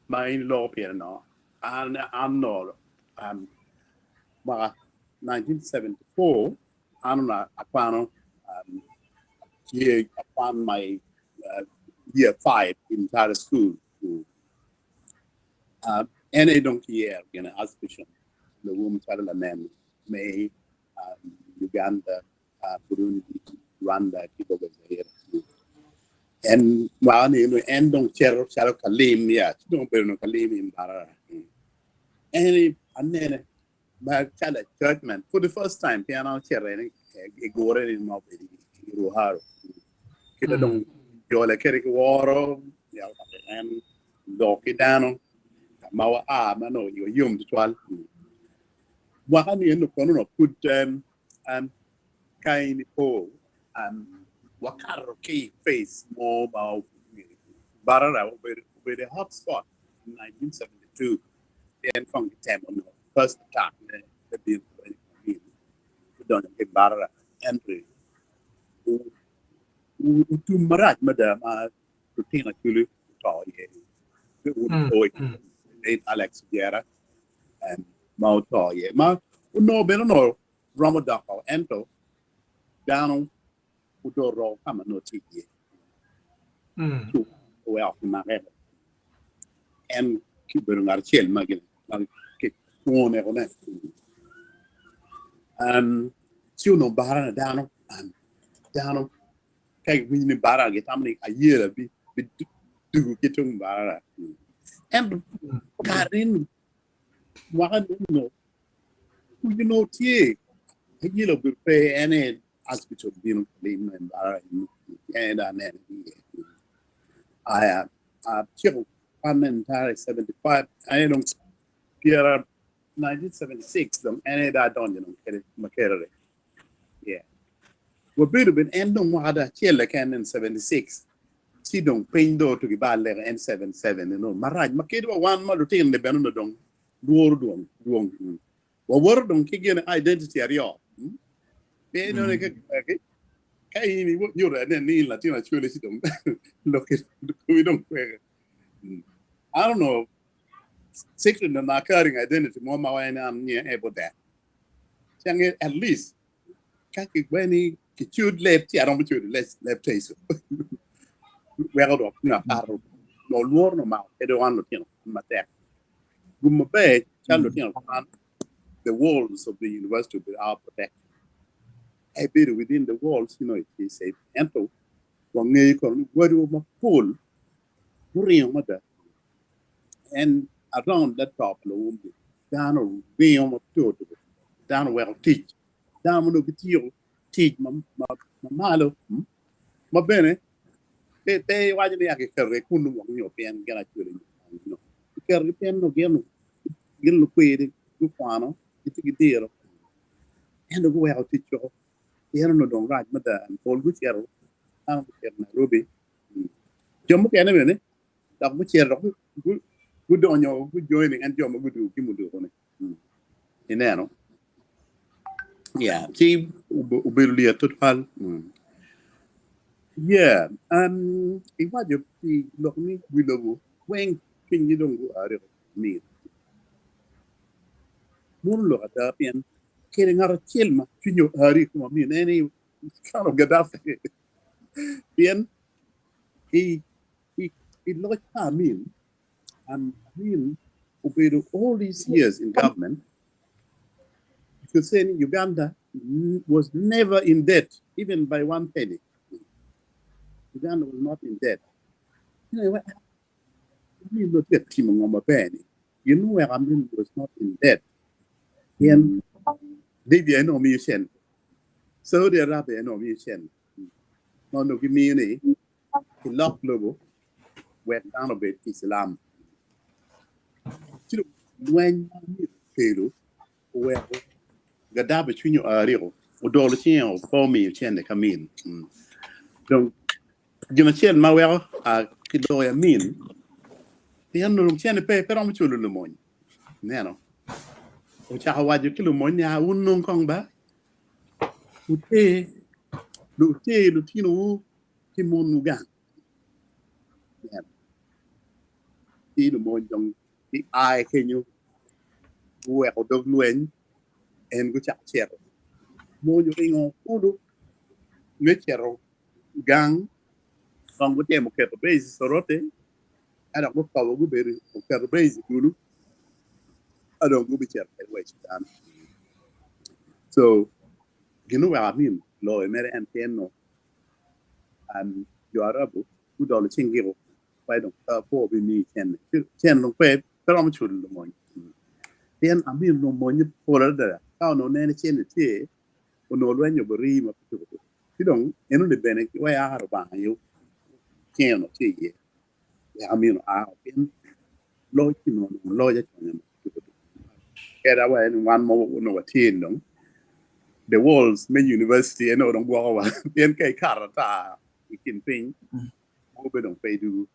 my law piano and I'm not 1974. I'm not a panel. Year upon my year 5 in entire school. And I don't care, Archbishop, Luwum, name, May, Uganda, Burundi, Rwanda, people over here. And while you end on Chero Kalim, yeah, don't be no Kalim in Bara. And then my child churchman for the first time, piano chair, and a gore in my Ruharo. Kita dong jola kere ke woro ya and doki dano mawa mano yo yum twal wakani eno kono put kai Nipoo wakaro key face more about barara over the hot spot in 1972 and from the time on first attack the bill done in barara entry to maraj madam routine actually Alex Guerra and Mauto ma no beno Ramadan ento down udoro kama no tiki well ma and kibero ngarchel magin ke tuone one no barana down kai wini bara ge tamni a year bi du kitung bara and Karin wakan no you know tie higilo bi pe ene Archbishop binu lim and bara and I chill entire 75 I don't get 1976 them and I don't makere yeah we been ending wada chill can in 76 si dong pendo to give balle N77 maraj makedo one malutin de benu dong duong wa wor dong kigen identity area be no ne kai ni yo ne ni latina chule si dong look we don't I don't know secret na occurring identity mo ma wana am near able that change at least kaki when ki chud left I don't chud left taste well do na aro no luor no ma e do anno tino ma te gum be chando tino the walls of the university are protected a bit within the walls it is safe ento wangi ko wadu ma pool buri mata and around that top Luwum down or be on a tour down well teach down no bitio teach malo ma bene te wajini yake kare kunu mo nyo pen gana chule kare pen no genu gelu kwede du kwano itigi dero and go out teach yo yero no don raj mata pol gutero am Nairobi jomo kene bene da gutero good on your good joining and job good kimudu on it. Yeah, see ubelia total. Yeah, if I just see look me we love when can you don't go out of me. Mulo at that and killing out a chilma, you hurry from me in any kind of Gaddafi. Then he looked I mean all these years in government, you say Uganda was never in debt, even by 1 penny. Uganda was not in debt. You know what? Look at Timon on my penny. You know where Amin was not in debt. And they be no mission. So they are no mission. No, no, give me any. He locked logo, went down a bit, Islam. When you well, Gadda between you are real, or dollar chain for me, chain the come in. Don't you know, chain my well, I could do a mean. The unknown chain the paper on which you will moon. Nano, which I want you kill money, I wouldn't know come back. Lutino, Timon Mugan. See the more young, the eye can you well, dog Luen. And go chat chair. More you on Udo, Mitchell, gang, from what them okay, base, Sorote. I don't go follow Guberry, okay, base, Gulu. I don't go be chair, done. So, you know what I mean? Law, American piano, and you are able to do the thing. Why don't poor be me? 10 no pay, but I'm sure the morning. Then I mean, no money for other. How no nanny chain it here, or no when you believe of you don't, the benefit why I have about you cannot see it. I mean, I've been lodging on lawyer. Get away in one more no teen no. The walls me university no don't go over. Bien kai karata ikin ping. Mo be don't pay do.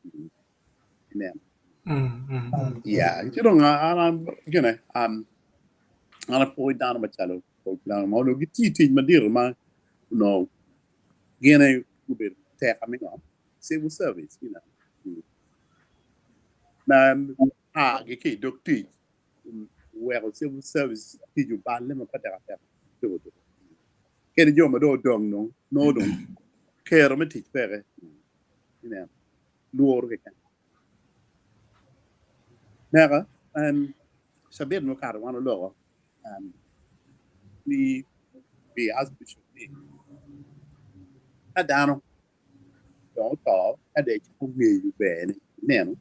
Yeah, you know, I'm you know, ana point down ma chalo. Down ma no giti ma dir ma no. Gene ube te coming on civil service, you know. Na giki doctor where civil service ti ju ban le ma pata ka to ke jo ma do dong no dong care ma ti pere you know luor ke kan nega sabir no kar wan lo ni be Archbishop ni adano do to ade ko ngi ju be ne no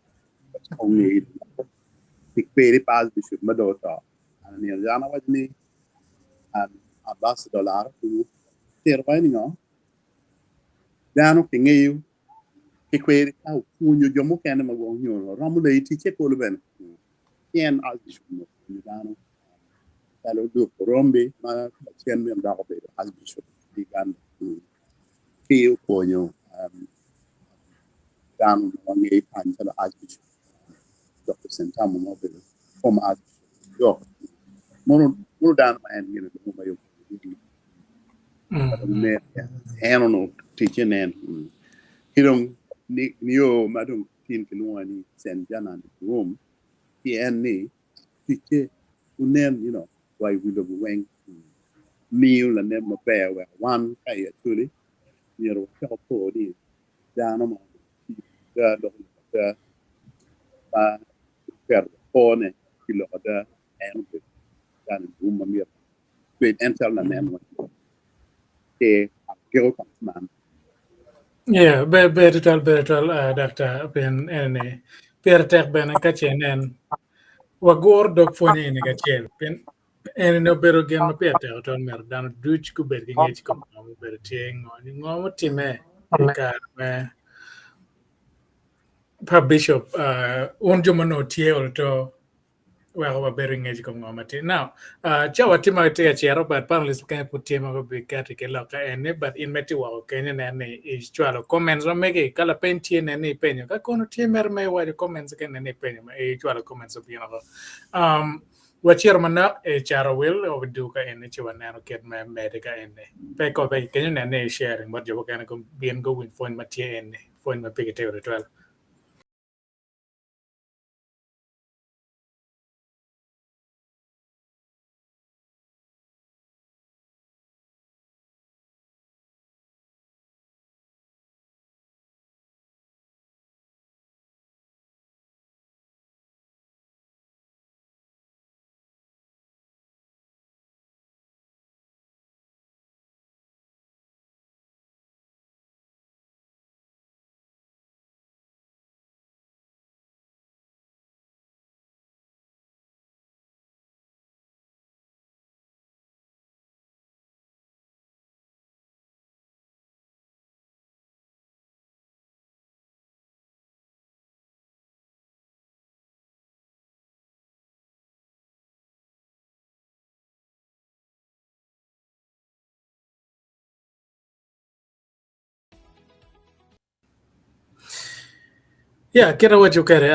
ko ngi Pere Archbishop Madota and Nirjana was me and Ambassador Lara who termining Dano Pingu, Equate, how you Jomo Canama go, Romulate, teach all ben. Yen Archbishop Dano, Hello, do Rombe, my chairman of the Archbishop, Uganda, Kio Ponyo, down on 8 times the Archbishop, Dr. Santamo Mobile, former Archbishop. More down my end, you know, I don't know, teaching and he don't Nio Madam Tin Kiluani send Janani Luwum, he and me, teacher, who name, you know, why we love wang meal and then my bear where one guy actually, you know, help for the Janama, the phone, kilo other and the woman, great enter and then man. Yeah, better tell Dr. Ben and Pierre Ben and Kachen and Wagor dog for any Kachen. And no better game no Pierre tell me down Dutch Kuberting H. Come better ting on what team, Bishop, Unjumano Tiel to where bearing age come on now. Cawa Timothy Chero, but panelists can put him over big catechil and but in Metiwa, Kenyan and is chualo comments or make a color painting and any penny. I can't teamer may why the comments can any penny, a chualo comments of what chairman a charo will over Duca and Chivanano get my medica and back of a Kenyan and sharing what you can be and going for in Mattia and for my big table 12. Yeah, kira waju kare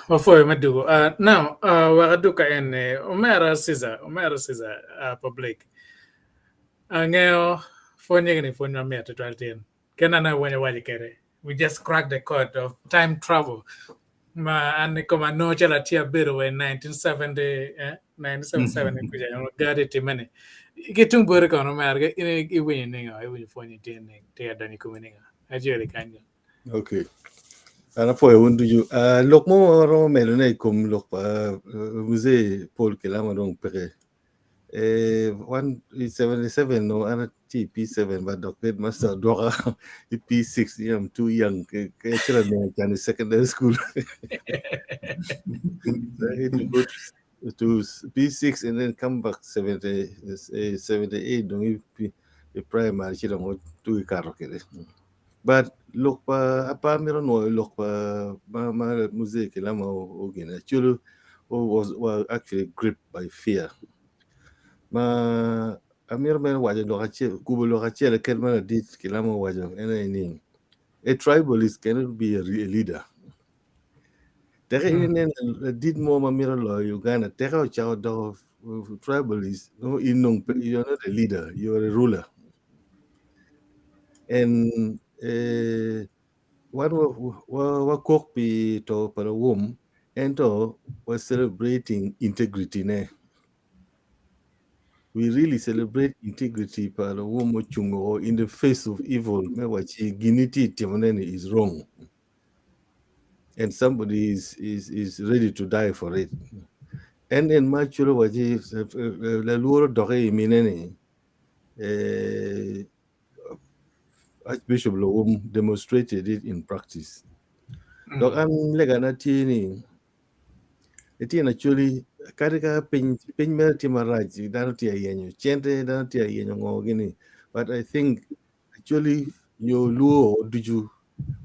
wafo madu now wakaduka ene umera siza public ngeo fonye ni fonye meta 12 kena na wenye waji kare we just cracked the code of time travel ma ane koma no chala tia biru in 1970 1977 kuja yono gari timene kitung bore kono merga ine iwenye ninga iwenye fonye tene tia dani kumeninga ajere kanyo. Okay. Ana foi undu ju lok mo ro melo nei kum lok musée Paul Kilama dong pere 177 no ana P7 but doctor master dora P6 I'm too young ke chira me kan secondary school to go to P6 and then come back 78 dong primary chira mo tu karo kere. But look pa apa miro no look pa ma musée Kilama o gina chulu were actually gripped by fear. Ma amir men waja lokache kubo lokache le kelma Ladit Kilama waja ene. A tribalist cannot be a leader. Tere did more mamira law Uganda. Tere child of tribalist. No, you're not a leader. You're a ruler. And what cook be to para womb and to was celebrating integrity ne. We really celebrate integrity para womb chungo in the face of evil. Me wachi giniti timonene is wrong. And somebody is ready to die for it. And in my children wachi la luro doge minene. Archbishop Luwum demonstrated it in practice. Dok an lega na tini actually karika pin mer timaraji dano tia yenyo chente dano tia yenyo ngogini, but I think actually yo luo duju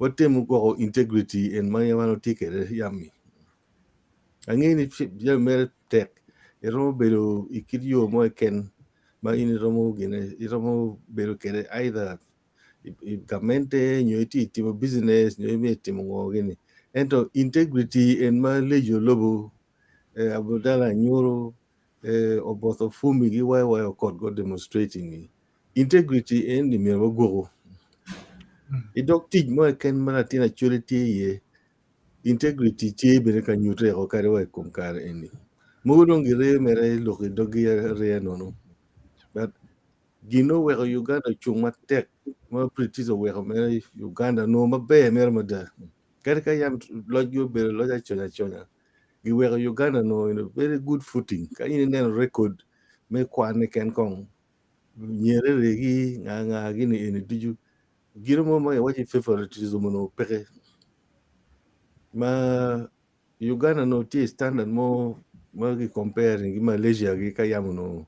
watemu go integrity and mayamano ticket yami angini ya mer tek eromo belo ikidio mo ken ma ini romo gine iromo belo kere either gamente nyoiti timo business nyoimi timo ngogini ento integrity and ma lejo lobo abudala nyoro obotho fumi gi wai okod go demonstrating integrity and the mirabo gogo idok tij mo ken mana tina actuality ye integrity tie bere ka nyutre ko kare wai kum kare eni mudo ngire mere loki dogi re no but gino we Uganda chuma tek ma pritizo we mere Uganda no mabe mere mada kare ka yam lodjo bere loja chonya we were Uganda no in a very good footing. Ka in then record me kwane ken kong nyere regi nga gini in diju girmo ma wachi favoritism no peke ma Uganda no ti standard mo gi comparing gi Malaysia gi kayam no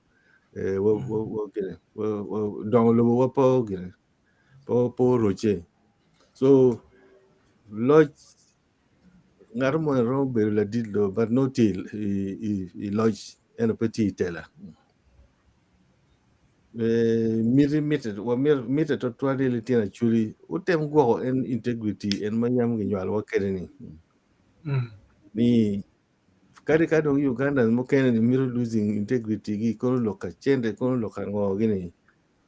don lo wapo gine po roche so lodge ngarmo ro be la didlo but no till he lodge en petit tela mir to twali le tina chuli utem go en integrity en manyam gi nyal wa kereni ni kari ka do Uganda mo kene ni mir losing integrity gi kono loka chende kono loka ngo gini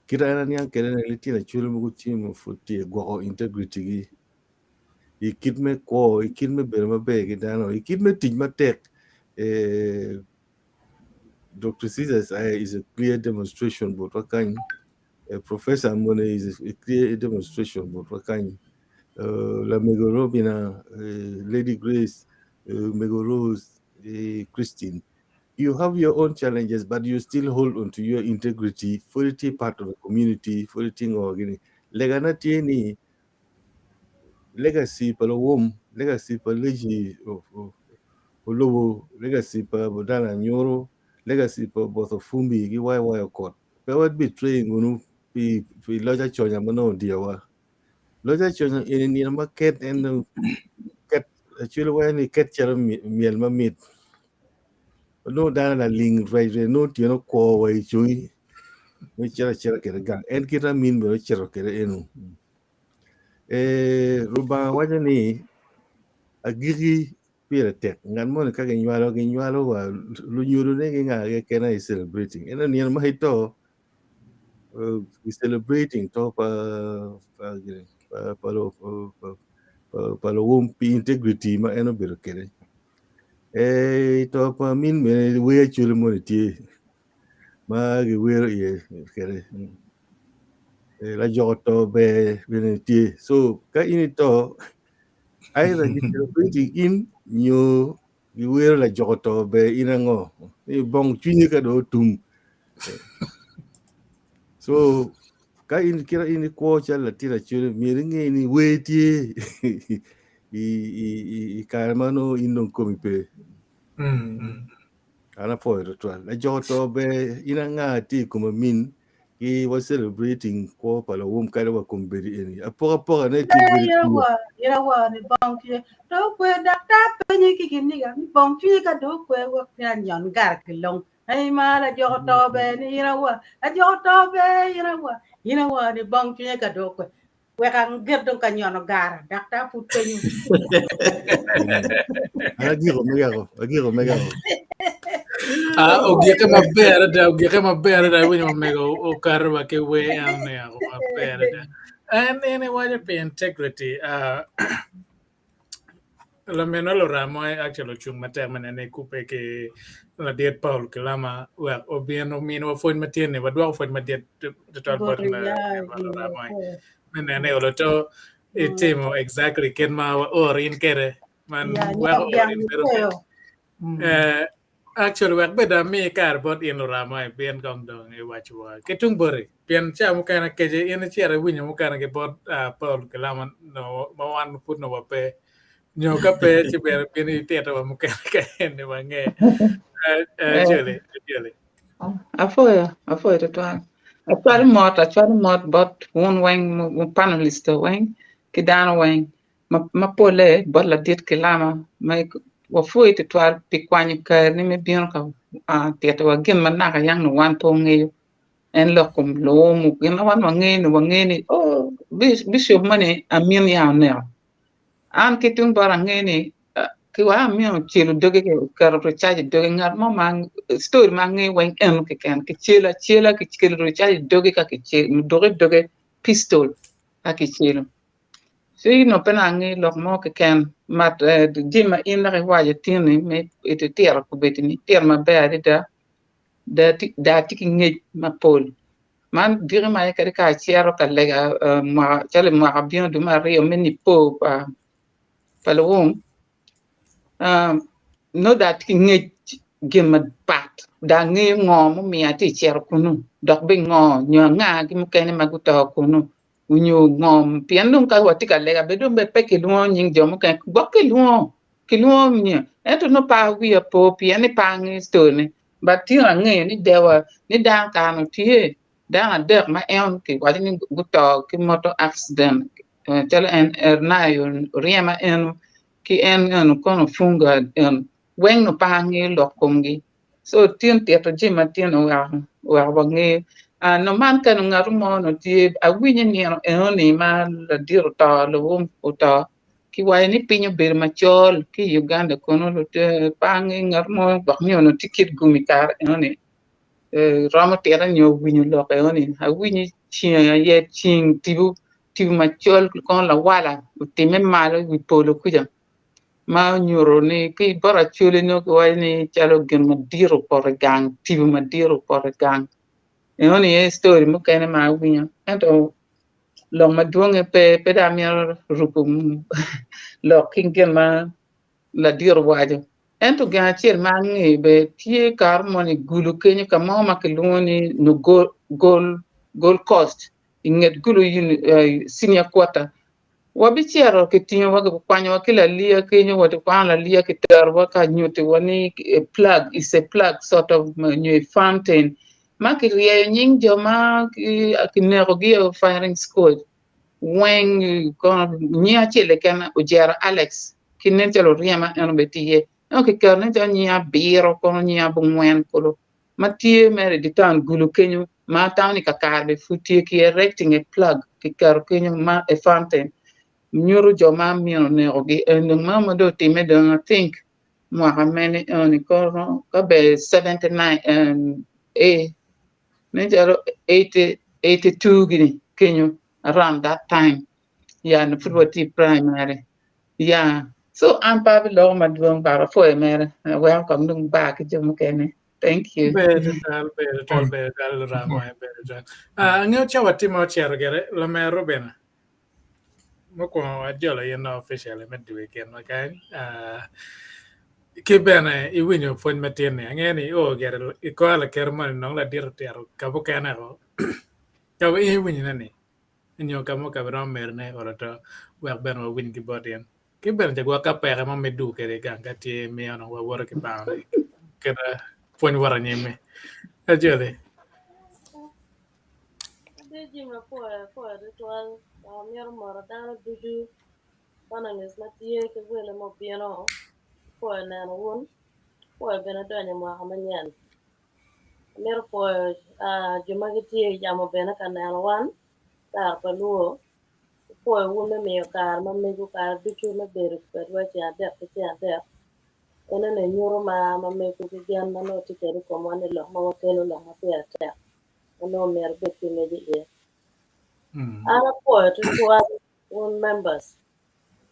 kira na yang kerene le tina chuli mo chimo futi go integrity gi ikidme ko ikidme berma be gidano ikidme tijma tek Dr. Caesar's is a clear demonstration but what kind Professor Mone is a clear demonstration but what kind La Megorobina Lady Grace Megorose Christine, you have your own challenges but you still hold on to your integrity for the part of the community for the thing or legana tieni legacy pa Luwum, legacy pa leji Olobo, legacy pa Bodala Nyoro, legacy pa both of Fumbi, gi wai okot. Pe wat betray ngunu pi loja chonya mano diawa. Loja chonya ini ni market and ket actually why ni ket chara miel ma mit. No dana la ling right no tieno ko wai chui. No chara kere gang. En kita min bo chara kere enu. Ruba waja ni agiri pira tek ngan mo ka ginywalo wa lu nyuru ne nga kena is celebrating ena ni ma hito is celebrating to pa Luwum pi integrity ma eno biro kere to pa min me we chule mo ti ma gi we ye kere la joto be bene ti so ka ini to either you celebrating in you wear la jogoto be inango bong chini ka do tum so ka in kira in ko cha la tira chure miringe ni weti i karmano indon komi pe ana po ro to la jogoto be inanga ti kuma min he was celebrating ko pala kind of kumberi ini. Apora na tiguri. You know what? The bunk you do kwe doctor penye kikini ga bunk you ka do kwe wo kan yon gar kilong. Hey ma la jo to be ni you know what? A jo to be you know what? You know what? The bunk you ka do kwe. We kan get do kan yon gar doctor put penye. Agiro megaro. Ogie ka maber da winyo mego o karwa ke we ane ako maber da. And anyway, the integrity. La meno lo ramo actually chung materman ane kupe ke Ladit Paul Kilama well obieno mino fon matien ne wadwa fon matiet to talk about na ramo. Nene oloto itimo exactly ken ma or in kere man well or in pero actually work beda me kar bot in ramo bien gong dong e wachwa ketung bore pian cha mo kana ke je in chere winyo mo kana ke bot Paul Kilama no mawan put no wape nyo ka pe ci ber pini teta wa muka ka ne wange jole Afoya to twa. Achwal mot bot one wing panelist wing kidana wing ma pole bot Ladit Kilama mai wa foi to twa pikwani ka ni me bion ka teta wa gem na ka yang no wan to nge en lokum lo mu gena wan wange ni oh bishop mane amin ya ne an kitung barang ni ki wa mi chilu doge ke kar recharge doge ngar mo mang story mangi wen en ke kan ki chila ki chilu recharge doge ka ki chilu doge pistol ka ki chilu so no pena ngi lok mo ke kan mat jima in la wa je tini me ete tier ko betini tier ma ba da tiki ngi ma pol man dire ma ka ka chiero ka lega ma chale ma bien du ma rio me Nipoo pa Luwum no that nge gem pat da nge ngo mi ati cher kunu dok be ngo nyo nga gi mukene maguto kunu unyo ngo pianum ka wati ka lega be do be peke luo nying jomo ka boke luo ki luo mi eto no pa wi po piani pa ngi stone but ti nge ni dewa ni dan ka no tie dan der ma en ki wati ni guto ki moto accident tele en ernayo riema en ki en kono funga en wen no pangi lokongi so tien to jima tien wa bangi no man kan ngarumo no ti awinye ni ni ma la diro ta Luwum uta ki wa ni pinyo ber machol ki Uganda kono lo te pangi ngarumo bakni no tikit gumikar ni ramo tera nyo winyo lo ni awinye chia ye ching tibu machol kon la wala utime malo wi polo kuja ma nyuro ni ki bara chule no ko ni chalo gen madiro por gang tibu madiro por gang ni e story mo kene ma winya ento lo madwonge pe da mi rupum lo kingen ma la diro wajo ento ga chier ma ngi be tie kar moni gulu kenyo ka ma ke luni no gol cost inget gulu senior quarter wabichiero kitinyo wage kwanyo kila lia kenyo wate kwana lia kitar waka nyote wani plug is a plug sort of new fountain maki rie nying joma kinero gio firing squad when kon nya chele kana ujera Alex kinen chelo riema en betiye no ki karne nya biro kon nya bungwen kolo matie mere ditan gulu kenyo ma tawni kakarbe futie ki erecting a plug ki kar kenyo ma a fountain nyuru joma mio ne ogi and mama do time do I think Mohammed on ko be 79 and ne jaro 82 gini kenyo around that time yeah no football team primary yeah so I'm probably long my doing bara for mere welcome them back jomo kene thank you better ramo better ngeo chawa timo chero gere la mero bena moko adiola yeno officially medu weekend okay kibene iwinyo fon matene ngeni o gere ikola kerman no la dirtero kabo kana ro kabo iwinyo nani nyo kamo kabro merne oroto wer ben wa win ki bodien kibene jagwa ka pere mo medu kere ganga tie mi ono wa wora ki baane kera fon wara nyeme ajole jima po ritual mier moro dano dudu manangis matie ke wele mo pieno po neno won po bene donyo mwaka manyen mier po juma gitie jamo bene ka neno wan tar pa luo po wun miyo kar ma megu kar dudu ma beru kwed weche adek ke adek ene ne nyuro ma megu ki gen ma no tikeri ko mwane lo ma wakelo lo ma pier tek no mier beti meji ye ana po ritual won members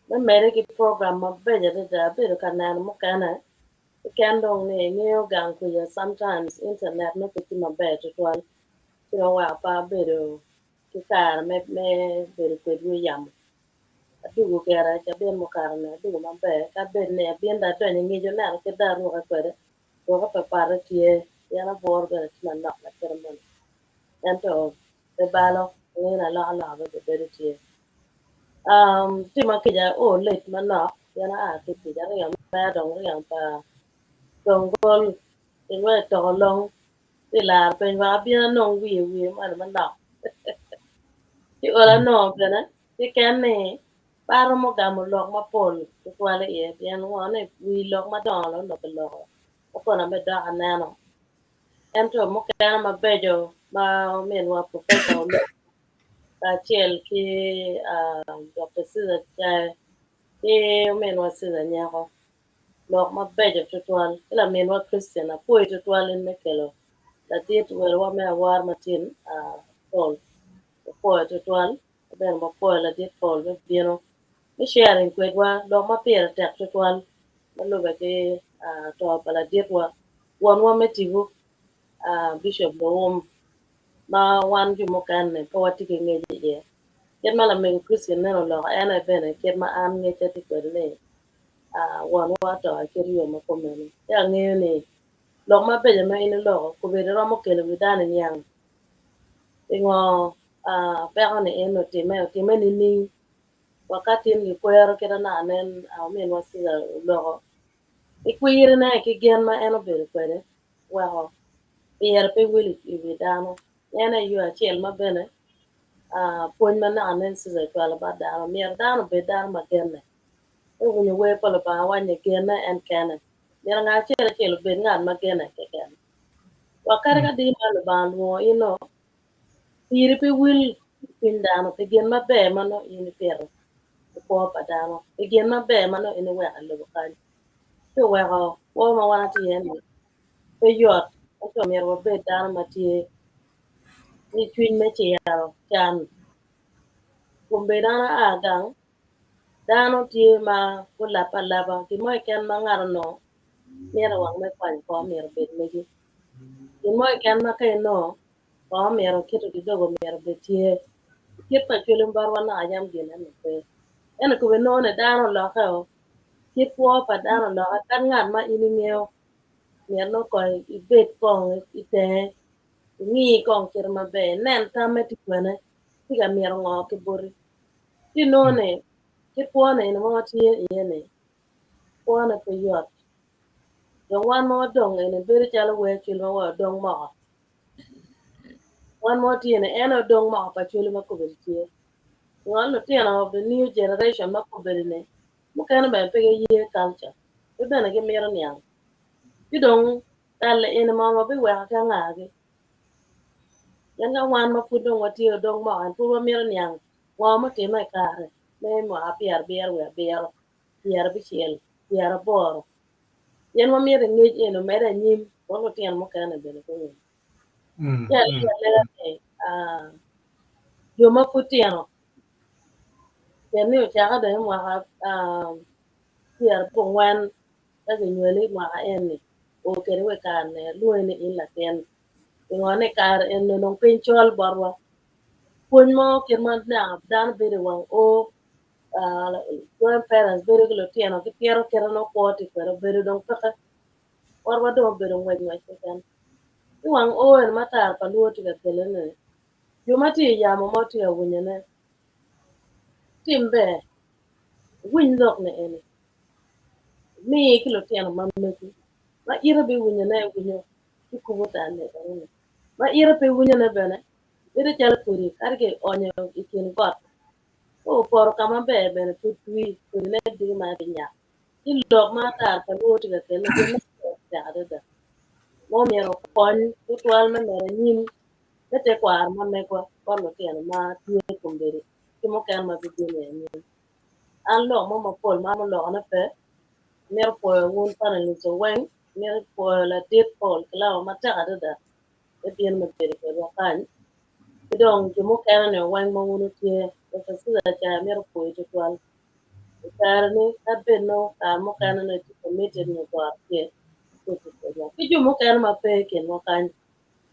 the medical program ma beje da bedo kanan mo kana kendo ne ngeo gang ku ya sometimes internet no piti ma beje twal tino wa pa bedo ki kar me bedo ko du yam adugo kera ja ben mo kar ne adugo ma be ka ben ne ben da to ne ngejo na ke da ru ka kwede ko ka pa tie yana bor be na na na kermon ento be balo ne na la be bedo tie tima kija o late mana yana a kiti jara yang ba dong yang pa dong gol inwe to long ti la pen wa bia nong wi man da ti ora no bena ti ken ne paro mo ga mo lok ma pol ti kwale ye yan wo ne wi lok ma dong lo no lo ko na me da anano ento mo kana ma bejo ma men wa professor Rachel ki Dr. Caesar ki men wa Caesar nyako lok ma bejo tutuan ila men wa Christian apoy tutuan in mekelo Ladit wel wa me war matin Paul apoy tutuan ben ma Paul Ladit Paul be bino ni sharing kwet wa lok ma pier tek tutuan malu ba ke to pala dit wa won wa metigo Bishop Luwum ma wan ju mo kan ne ko wati ke ngeje je ket mala men Christian ne lo ana bene ket ma am ngeje ti kwet ne wan wa to akiri yo ma komene ya ng'eyo ni lok ma beje ma in lo ko bede romo kelo widani nyang ingo peko ni en otime ni wakati ni kwero keda na anen men wasiga lo ikwire na ki gen ma en obedo kwede wako pier pe wili widano ena yu achiel ma bene puonj ma na anen siza kwala ba dano mier dano be dano ma genne ewinyo we pala ba wanye gene en kene mier nga chiel be ngan ma gene ke kene wakare ka di malo ba luo ino piri pe wil pindano pe gen ma be mano ini pero po pa dano pe gen ma be mano ini we alo kan pe we ho wo ma wana ti yen pe yot to mier wo be dano ma ti ni twin me ti yaro kan kumbe dano agang dano ti ma kula palaba ki mo ken ma ngaro no mier wang me kwan ko mier be megi ki mo ken ma kai no ko mier kito ki dogo mier be tie kiet pa chulum barwa na ayam gene ne pe ene ko no ne dano lo ka o kiet po pa dano lo kan ngat ma ini ngeo mier no ko I bet kong ite ni kong kir ma be nen ta me ti kwene ti ga mier ngo ki bori ti no ne kiet po ne no mo ti ye ne po ne pe yot yo wan mo dong ene beri chalo we chul ma wa dong mo wan mo ti ne ene dong mo pa chul ma ko be ti one of the new generation ma ko berine mo kan ba pe ye culture e bana ke mero nyang ti dong dal ene ma ma be wa ka ngage yanga wan ma fu dong wati dong ma an fu mero nyang wa ma te mai kare me mo a pier bier we bier bier bi chiel bier bor yen ma mero ngi eno mera nyim wo tien mo kan be ko ya le yo ma fu tieno yen ni o cha ga de mo ha pier pongwan ka nyuele ma en o kere we kan luene in la ten ngone kar en no pinchol barwa kun mo ke man na dan bere wan o grandparents bere lo tieno ki piero kere no poti pero bere don kaka warwa do bere ngwen ngwen kan wan o en matar pa luoti ga kelene yo mati ya mo moti ya wunyene timbe win lok ne ene mi kilo tieno mameki ma ira be wunyene wunyo ku wuta ne ma ira pe wunya na bene Ida chala kuri karge onyo ikin got. O por kama be ben tutui kuri ne di ma binya. Ilok ma tar ka luo tiga kele kene ya ada. Mo mero kon tutwal me mere nyim kete kwar ma me kwa lo tiyan ma tiye kumbiri. Kimo kan ma bidine nyim. An lo mo ma pol ma lo na pe mer po won pana ni so wen mer po Ladit Paul Kilama ma ta ada. E bien ma bere ko kan. Kidong kimo kan ne wen ma wono tiye ko sila cha mer po to twal. Karni abeno ka mo kan ne committed no to appear. Kiju mo kan ma pe ken mo kan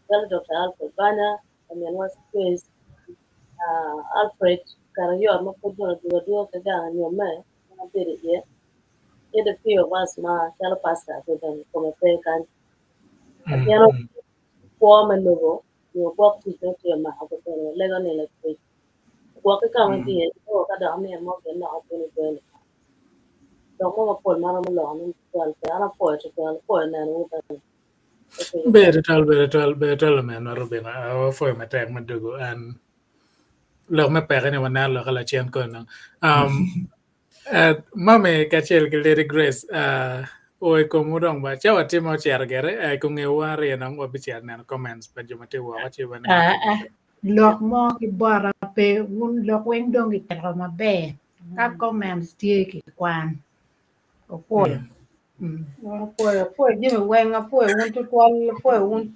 Dr. Alfred Banya and then was space Alfred Karayo mo ko do ka ga ni me na bere ye the few of us ma chala pasta ko ben ko me pe kan apiano ko me logo yo ko ti to ma ko le ga ne le ko ka ma ti ko ka da me mo ke na ko ni ben do mo ko ma mo lo ni ko al pe ana ko na no ta better man Robin for my time madugo and lo me pere ni wana lo kala chen ko no mame kachel ke Lady Grace o ko mudong ba chawa timo cher gere ko ngewa re na ngo bicher na comments pa juma te wa che wana lok mo ki bora pe un lok weng dong ki tero mabe ka comments tie ki kwan o po po jime weng a po un to twal po un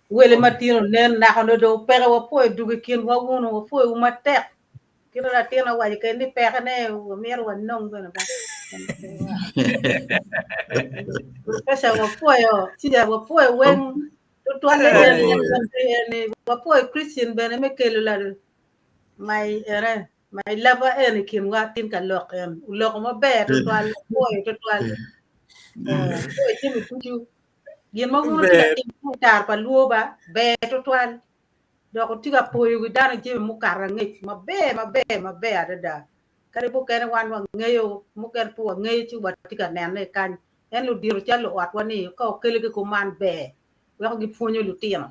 wele matino nen na hono do pere wa po du ki kin wa un wa po u matek kira la tena wa ke ni pere ne wa mer wa nong do na ba pesa wa po yo ti da wa po weng to twal ne ne wa po Christian bene me kelo la mai ere mai lava en kin wa tin ka lok en lok mo be to twal to twal po jimi tuju yen mo wono tiga tin tar pa luo ba be to twal do ko tiga po yu dana jimi mu kara ngi ma be ada kare bu kene wan wa ngeyo mu ker po ngeyo ci wa tiga nen ne kan en lu diru chalo wat wani ko kele ko man be wa ko gi fonyo lu tino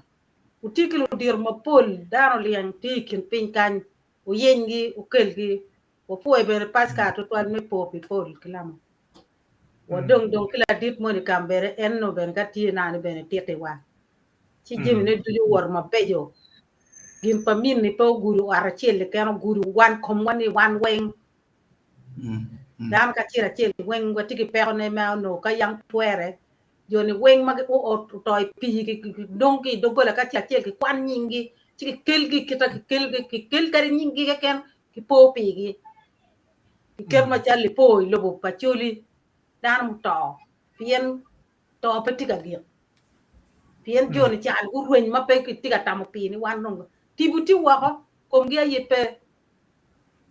utiki lu dir mo pol dano liang tikin pin kan o yengi o kelgi o po e ber paska to twal me po pol Kilama wo dong kila dit mo ni kambere en no ben gati na ni ben tete wa ci jimi ne duju wor ma bejo gim pamin ni po guru ara chele kan guru wan kom wani wan weng dan ka tira chele weng wati ki pero ne ma no ka yang tuere joni weng mag o toy pi ki donki dogola ka tira chele ki kwan nyingi ci kelgi kita ki kel kari nyingi ka ken ki po pi ki ker ma jalli po lobo pacholi dan mu to pien to petika gi pien joni ci al urwen ma pe ki tiga tamu pi ni wan nongo tibuti wa ko kom gi yepe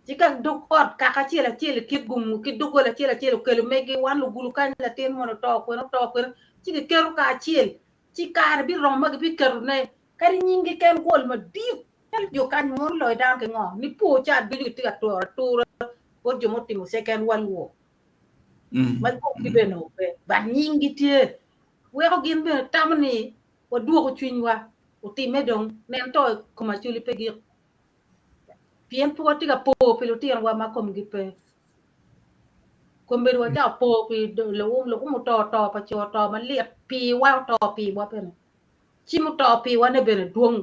ci ka dog ot ka ka ci la ki gum ki dogola ci la kelu megi wan lu gulu kan la ten mo to ko ci ki keru ka ci kar bi rom ma bi keru ne kari nyingi ken gol ma di tel jo kan mo lo dan ke ngo ni po cha bi tiga to ko jo mo timo second one wo ma ko ki beno pe ba nyingi tie we ko gin be tamni wa duo ko chwinywa o ti medong nen to ko ma chuli pe gi pien po tiga po pelo tien wa ma kom gi pe kom be wa ja po pi lo mo to pa cho to ma liep pi wa to pi wa pe chi mo to pi wa ne be duong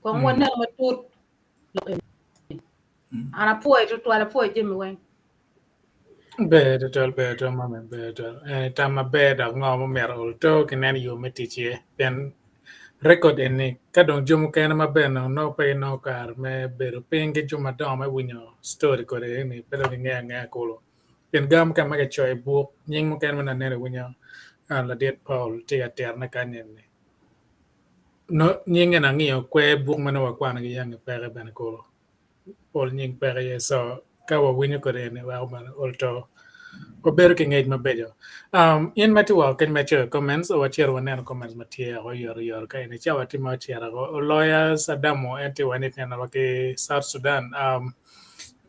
ko mo ne ma tut ana po e to ala po e jemi wen better mame better tama beda ngo mer ulto kenen yo metiche ben record eni kadong jomo kena mabeno no pe no kar me bero pingi juma dome winyo story kore ni pero nge kulo pen gam ka mage choy book nying mo ken na nere winyo Ladit Paul tia ter na kanyen ni no nying na ngiyo kwe book mano wa kwana gi yang pere ben kulo Paul nying pere ye so ka wa winyo kore ni wa man ulto ko ber ke ngej mabejo in mati wa ken mecho comments o wachier wanen comments matie o yor ka ni chawa ti ma chiera go lawyers adamo enti wanit na ke South Sudan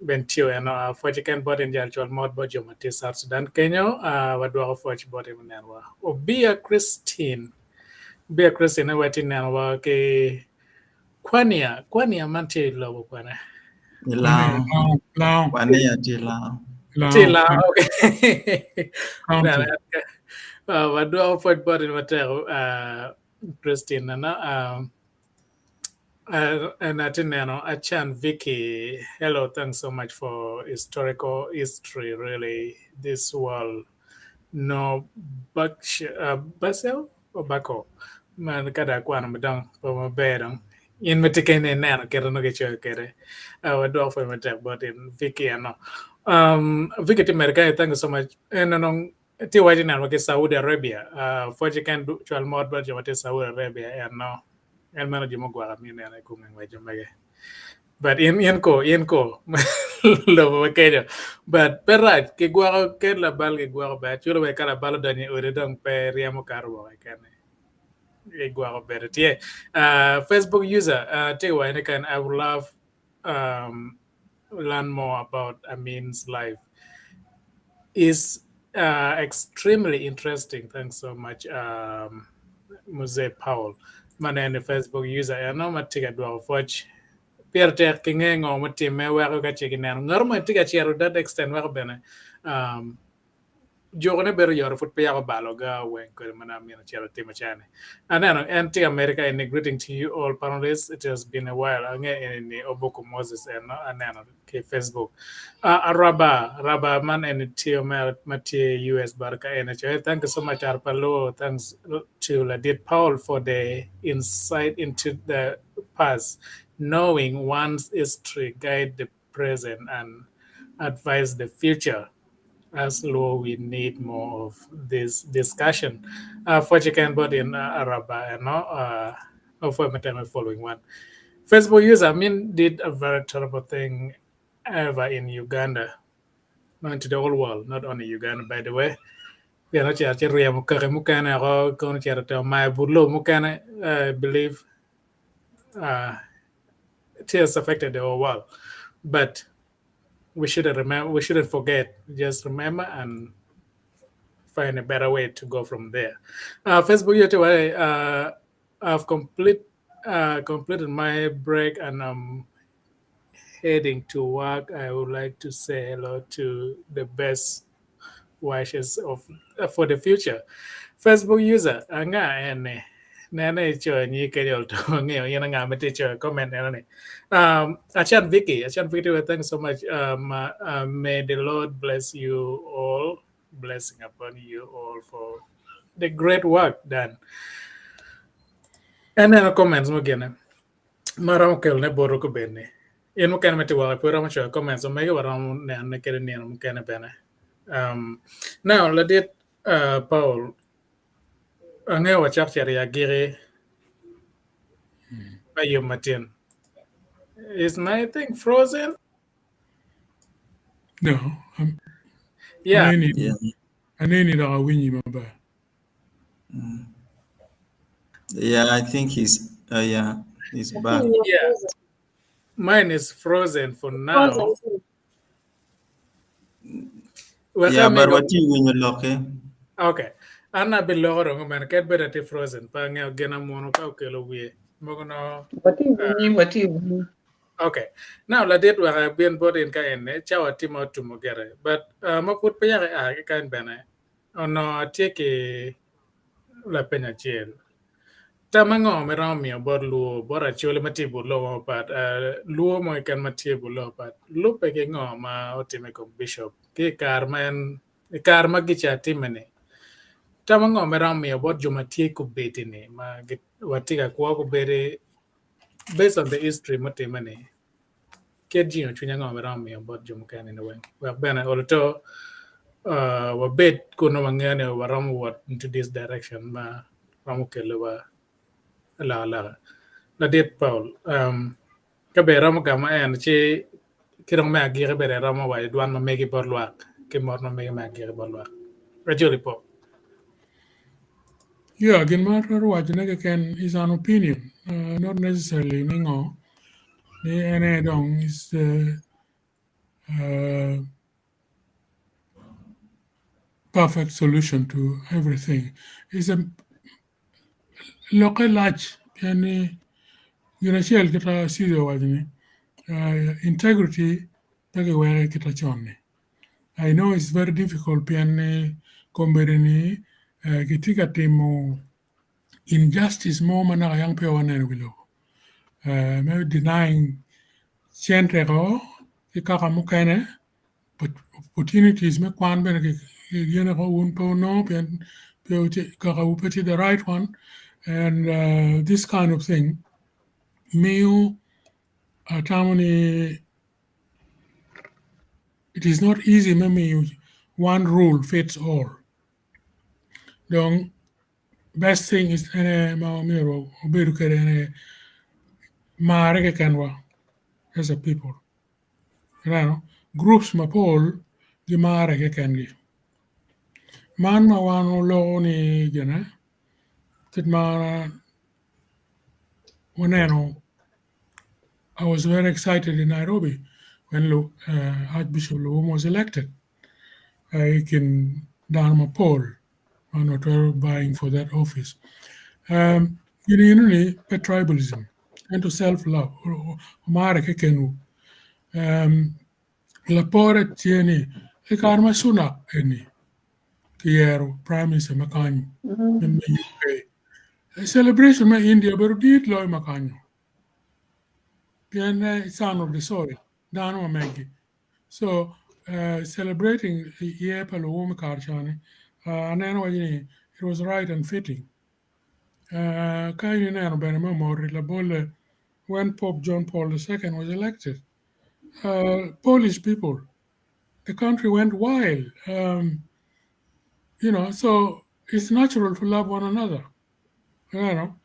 ben tio eno for chicken body njal chol mod bojo mati South Sudan Kenya wadwa ko for body manen wa obia Christine Be Christian na wati na wa ke kwania manche lo kwana. Lao. Lao. Wane ya ti lao. Tila Lao. okay. County. What do I put body matter Christian na and I think Achan Vicky, hello, thanks so much for historical history. Really, this world no Basel or Bako man kada kwana madang pa bedang in metikene nana kera no gecho kere I do for my tech but in Vicky and Vicky America, thank you so much and no ti waji na ke Saudi Arabia for you can do chal mod but you Saudi Arabia and no and man jimo gwa mi ne ko ngeng waji mage but in ko lo kejo but peraj ke gwa ke la bal ke gwa ba chulo be kala balo dani ore dong pe riamo karbo kane e gwa better tie Facebook user take away can I would love learn more about Amin's life is extremely interesting. Thanks so much Muse Paul man Facebook user I know matiga do watch Pierre Ter King or Mati Mewa chicken and normal tiga chair that extent well bene Jogone ber yor foot pay baloga when Kurmanami and Charity Machane. And then anti America and greeting to you all panelists. It has been a while in the Oboko Moses and Facebook. Rabba man and Tio Mati US Barca NHA. Thank you so much, Arpalo. Thanks to Ladit Paul for the insight into the past, knowing one's history guide the present and advise the future. As low, we need more of this discussion. For chicken body in Araba, for my following one. Facebook user, did a very terrible thing ever in Uganda, not to the whole world, not only Uganda, by the way. We are not here to mukana or going to my bulo mukana. I believe it has affected the whole world, but we shouldn't remember. We shouldn't forget. Just remember and find a better way to go from there. Facebook YouTube, I've completed my break and I'm heading to work. I would like to say hello to the best wishes of for the future. Facebook user, anga ene. Nana cho ni ke yol to ngeo yana nga mete cho comment ene. Achan Vicky, thank you so much. May the Lord bless you all, blessing upon you all for the great work done. And then comments mo gene. Maram kel ne boro ko bene. Yen mo kan mete wa pura mo cho comments mo mega waram ne ne kere ne mo kan bene. Now Ladit Paul anga wa chak ya gire ayo matin. Is my thing frozen? No. Yeah. I need a winnie maba. Yeah, I think he's back. Yeah. Mine is frozen for now. Yeah, but what you when you lock Okay. Anna below man get better to frozen. Pang gena mono ka kelo we. Mogono. What you Okay. Now la det wara bien body in ka enne chawa timo tumogere. But ma put pa ya kan bene. Ono take la penya chiel. Tamango meram mi bor luo bora chole mati bulo but luo mo kan mati bulo but lupe ke ngo ma otime ko bishop ke karma gicha timene tamango meram mi bor jomati ko betini ma watiga ko ko bere based on the history mati mane ke jino chunya ngo meram mi bor jomkan in a way we bana olto wa bet ko no mangane waram what into this direction ma ramu kelewa la Ladit Paul ka be ramo gama en chi kirong ma gi be ramo wa dwan ma megi bor luak ke mor ma megi ma gi bor luak rajoli po Yeah, again, matter what is an opinion, not necessarily ningo. The ene is the perfect solution to everything. It's a local large yani shell kita sido wajini integrity take were kita chonne. I know it's very difficult piani komberini kitika timu injustice mo mana yang pe wanen wilo. Maybe denying chentego kaka mukene but opportunities me kwan bene yene ko un po no pen pe kaka upeti the right one and this kind of thing Meo Tamani, it is not easy, maybe one rule fits all. The best thing is Maomiro, Oberuke, Mareke Kanwa, as a people. You know, groups Mapol, the Mareke Kangi. Man Mawano Loni, Gena, Titmara, Waneno. I was very excited in Nairobi when Archbishop Luwum was elected. I can Dharma Paul, and not vying for that office. You know, tribalism and to self-love. Mare kenu. La pore tieni. E karma suna eni. Kiero Prime Minister Makanyo. In the UK. A celebration in India, but did loy Makanyo. Piene son of the soil. Dano Megi. So celebrating Yepa Luwum Karchani. And then it was right and fitting. When Pope John Paul II was elected, Polish people, the country went wild. So it's natural to love one another. Tribalism.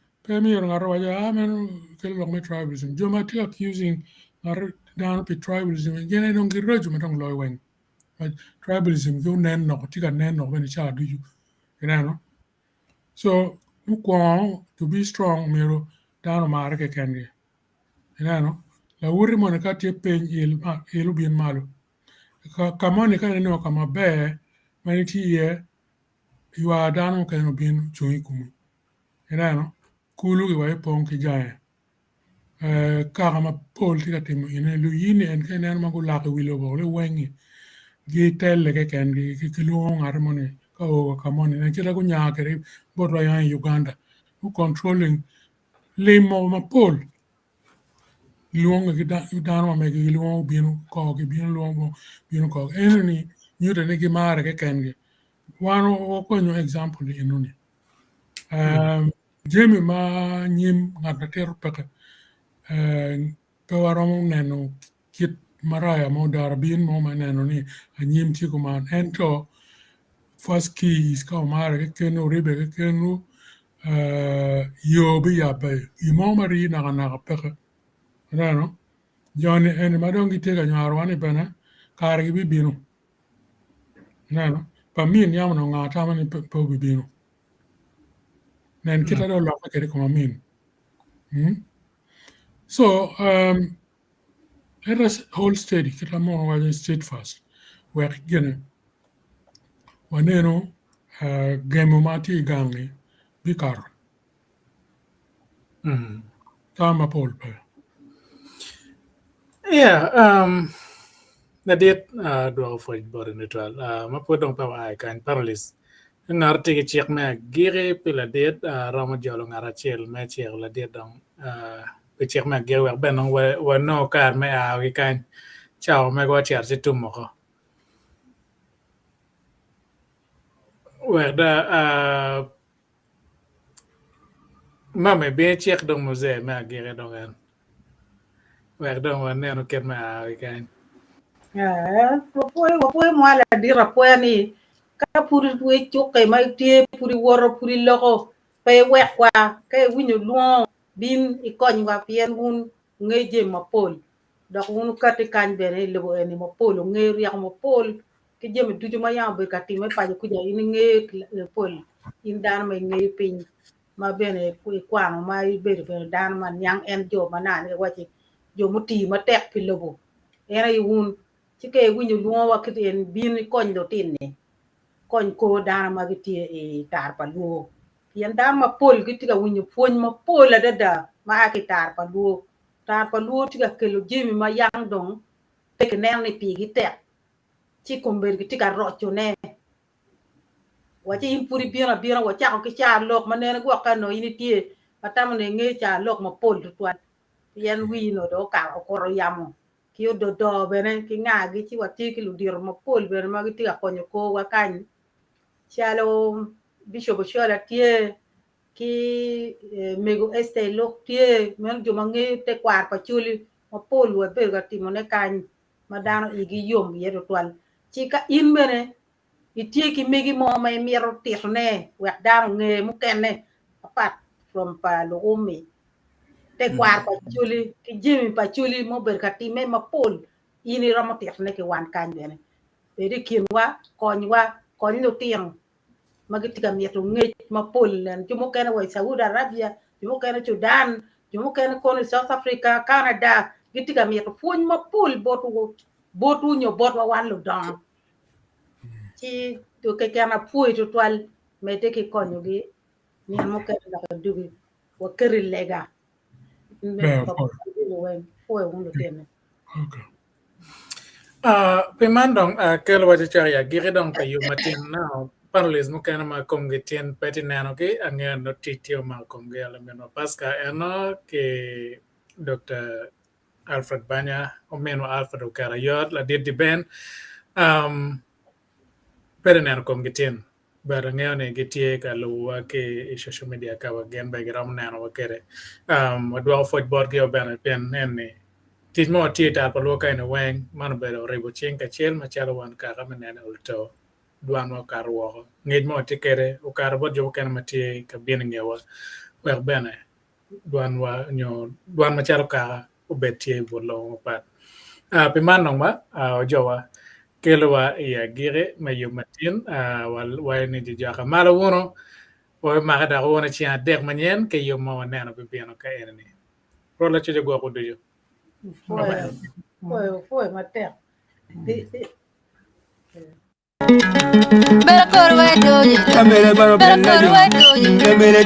Jomati accusing tribalism. Again, I don't get rid but tribalism, you know, tika no when it's hard, do you know? So, to be strong, Miro, down America can be. La uri monica pen ilu bien malo. Kamonica no kama bear, manity year, you are down can be chuikumu. Kulu iwa ponki jaya. Kama politica team in a luini and can animal like a willow ball, wangy. Gitel like can be kilong harmony. Come on, and Kilagunyakari, but I Uganda, who controlling limo ma pole. Luong dano make luong binu kog bin luong binu kog any new the negi mare ke kengi one o example inuni jemi ma nyim ngata teru peke pewarom neno kit maraya mo darabin mo maneno ni anyim tiku man ento first key is ka mare ke kenu ribe ke kenu yobi yabe imo mari na peke no Johnny and Madongi take a yarwani bana, Kari bibino. No, but me and Yamano are tamani po bibino. Then kita don't look like a mean. So, let us hold steady, kita more steadfast. We're getting Waneno, Gamomati Gangi, Bikar. Tama Paul. Yeah, Ladit dua for body neutral. Mapodong pa ay kan paralysis. Narti ke cek me gire piladet rama jolong arachel me cek ladet dong ke cek me gire wer benong we no kar me a wi kan chao me go cher situm mo wer da mame be cek dong mose me gire dong an wer dong wan ne no ket me a wi kan Wapoi mwala di rapoi ni ka puri pui choke mai tie puri woro puri loko pe wekwa ke winyo luo bin ikony wa pien un ngeje mapol dok un kati kan bere lebo eni mapol nge riak mapol ke jeme tuju ma yambe kati me pa ku ja ini nge pol in dan me nge pin ma bene ku kwang ma bere dan man yang en jo manan ke wachi jo muti ma tek pi lebo era yun chike winyo luo wa kiten bin kony do tin ni kony ko dana ma giti e tar pa luo pian da ma pol ki tiga winyo puony ma pol adada ma ki tar pa luo tiga kelo jimi ma yang dong tek nen ni pi gi tek chi komber ki tiga rocho ne wachi in puri biena wacha ko ki cha lok ma ne go ka no ini tie atam ne nge cha lok ma pol tuan pian wi no do ka ko ro yamo ki do bene ki nga gi chi wati ki lu dir ma pol bene ma ki tiga konyo ko wa kan chalo bishop shola tie ki mego este lok tie men jo mangi te kwar pa chuli ma pol wa be ga timone kan madano igi yom yedo twal chika in bene itie ki megi mo mai miero tirne wa dano nge mukene apart from pa Luwum te kwar pa chuli ki jimi pa chuli mo ber ka time ma pol ini ramo tirne ki wan kan bene beri kinwa konyo tiang magitika mieto ngej mapol len jumo kene wa Saudi Arabia jumo kene Sudan jumo kene kono South Africa Canada gitika mieto funy mapol botu nyo bot wa wan lo dong ti to ke kana puy to twal mete ki konyo gi ni mo kene da dugi wa keri lega fuy wundo teme Okay. Pimandong kelo wachichaya giri dong pa yu matin now parles mo kana ma kongitien peti nano ki angen no titio ma konge alameno paska eno ke Dr. Alfred Banya omeno Alfred Ukarayot la dit di ben peti nano kongitien bara neone gitie ka luwa ke social media ka wagen ba gram nano wakere wadwa foj board ki obana pen enne tis mo tita pa lo kaina weng mano bedo rebo chien ka chiel machalo wan ka menene ulto duan mo karwo ngej mo tikere o karbo jo kan mati ka bien ngewa wer bene duan machalo ka obetie bolo pat pe manong ma o jowa kelwa ya gire mayu matin wal wayni di jaka malo wono o ma da wona chi adek manyen ke yo mo neno be bieno ka enni rola chi go ko dujo fuy matek Better go away, do you? Camele baro Better bella go yo. away, do you? Camele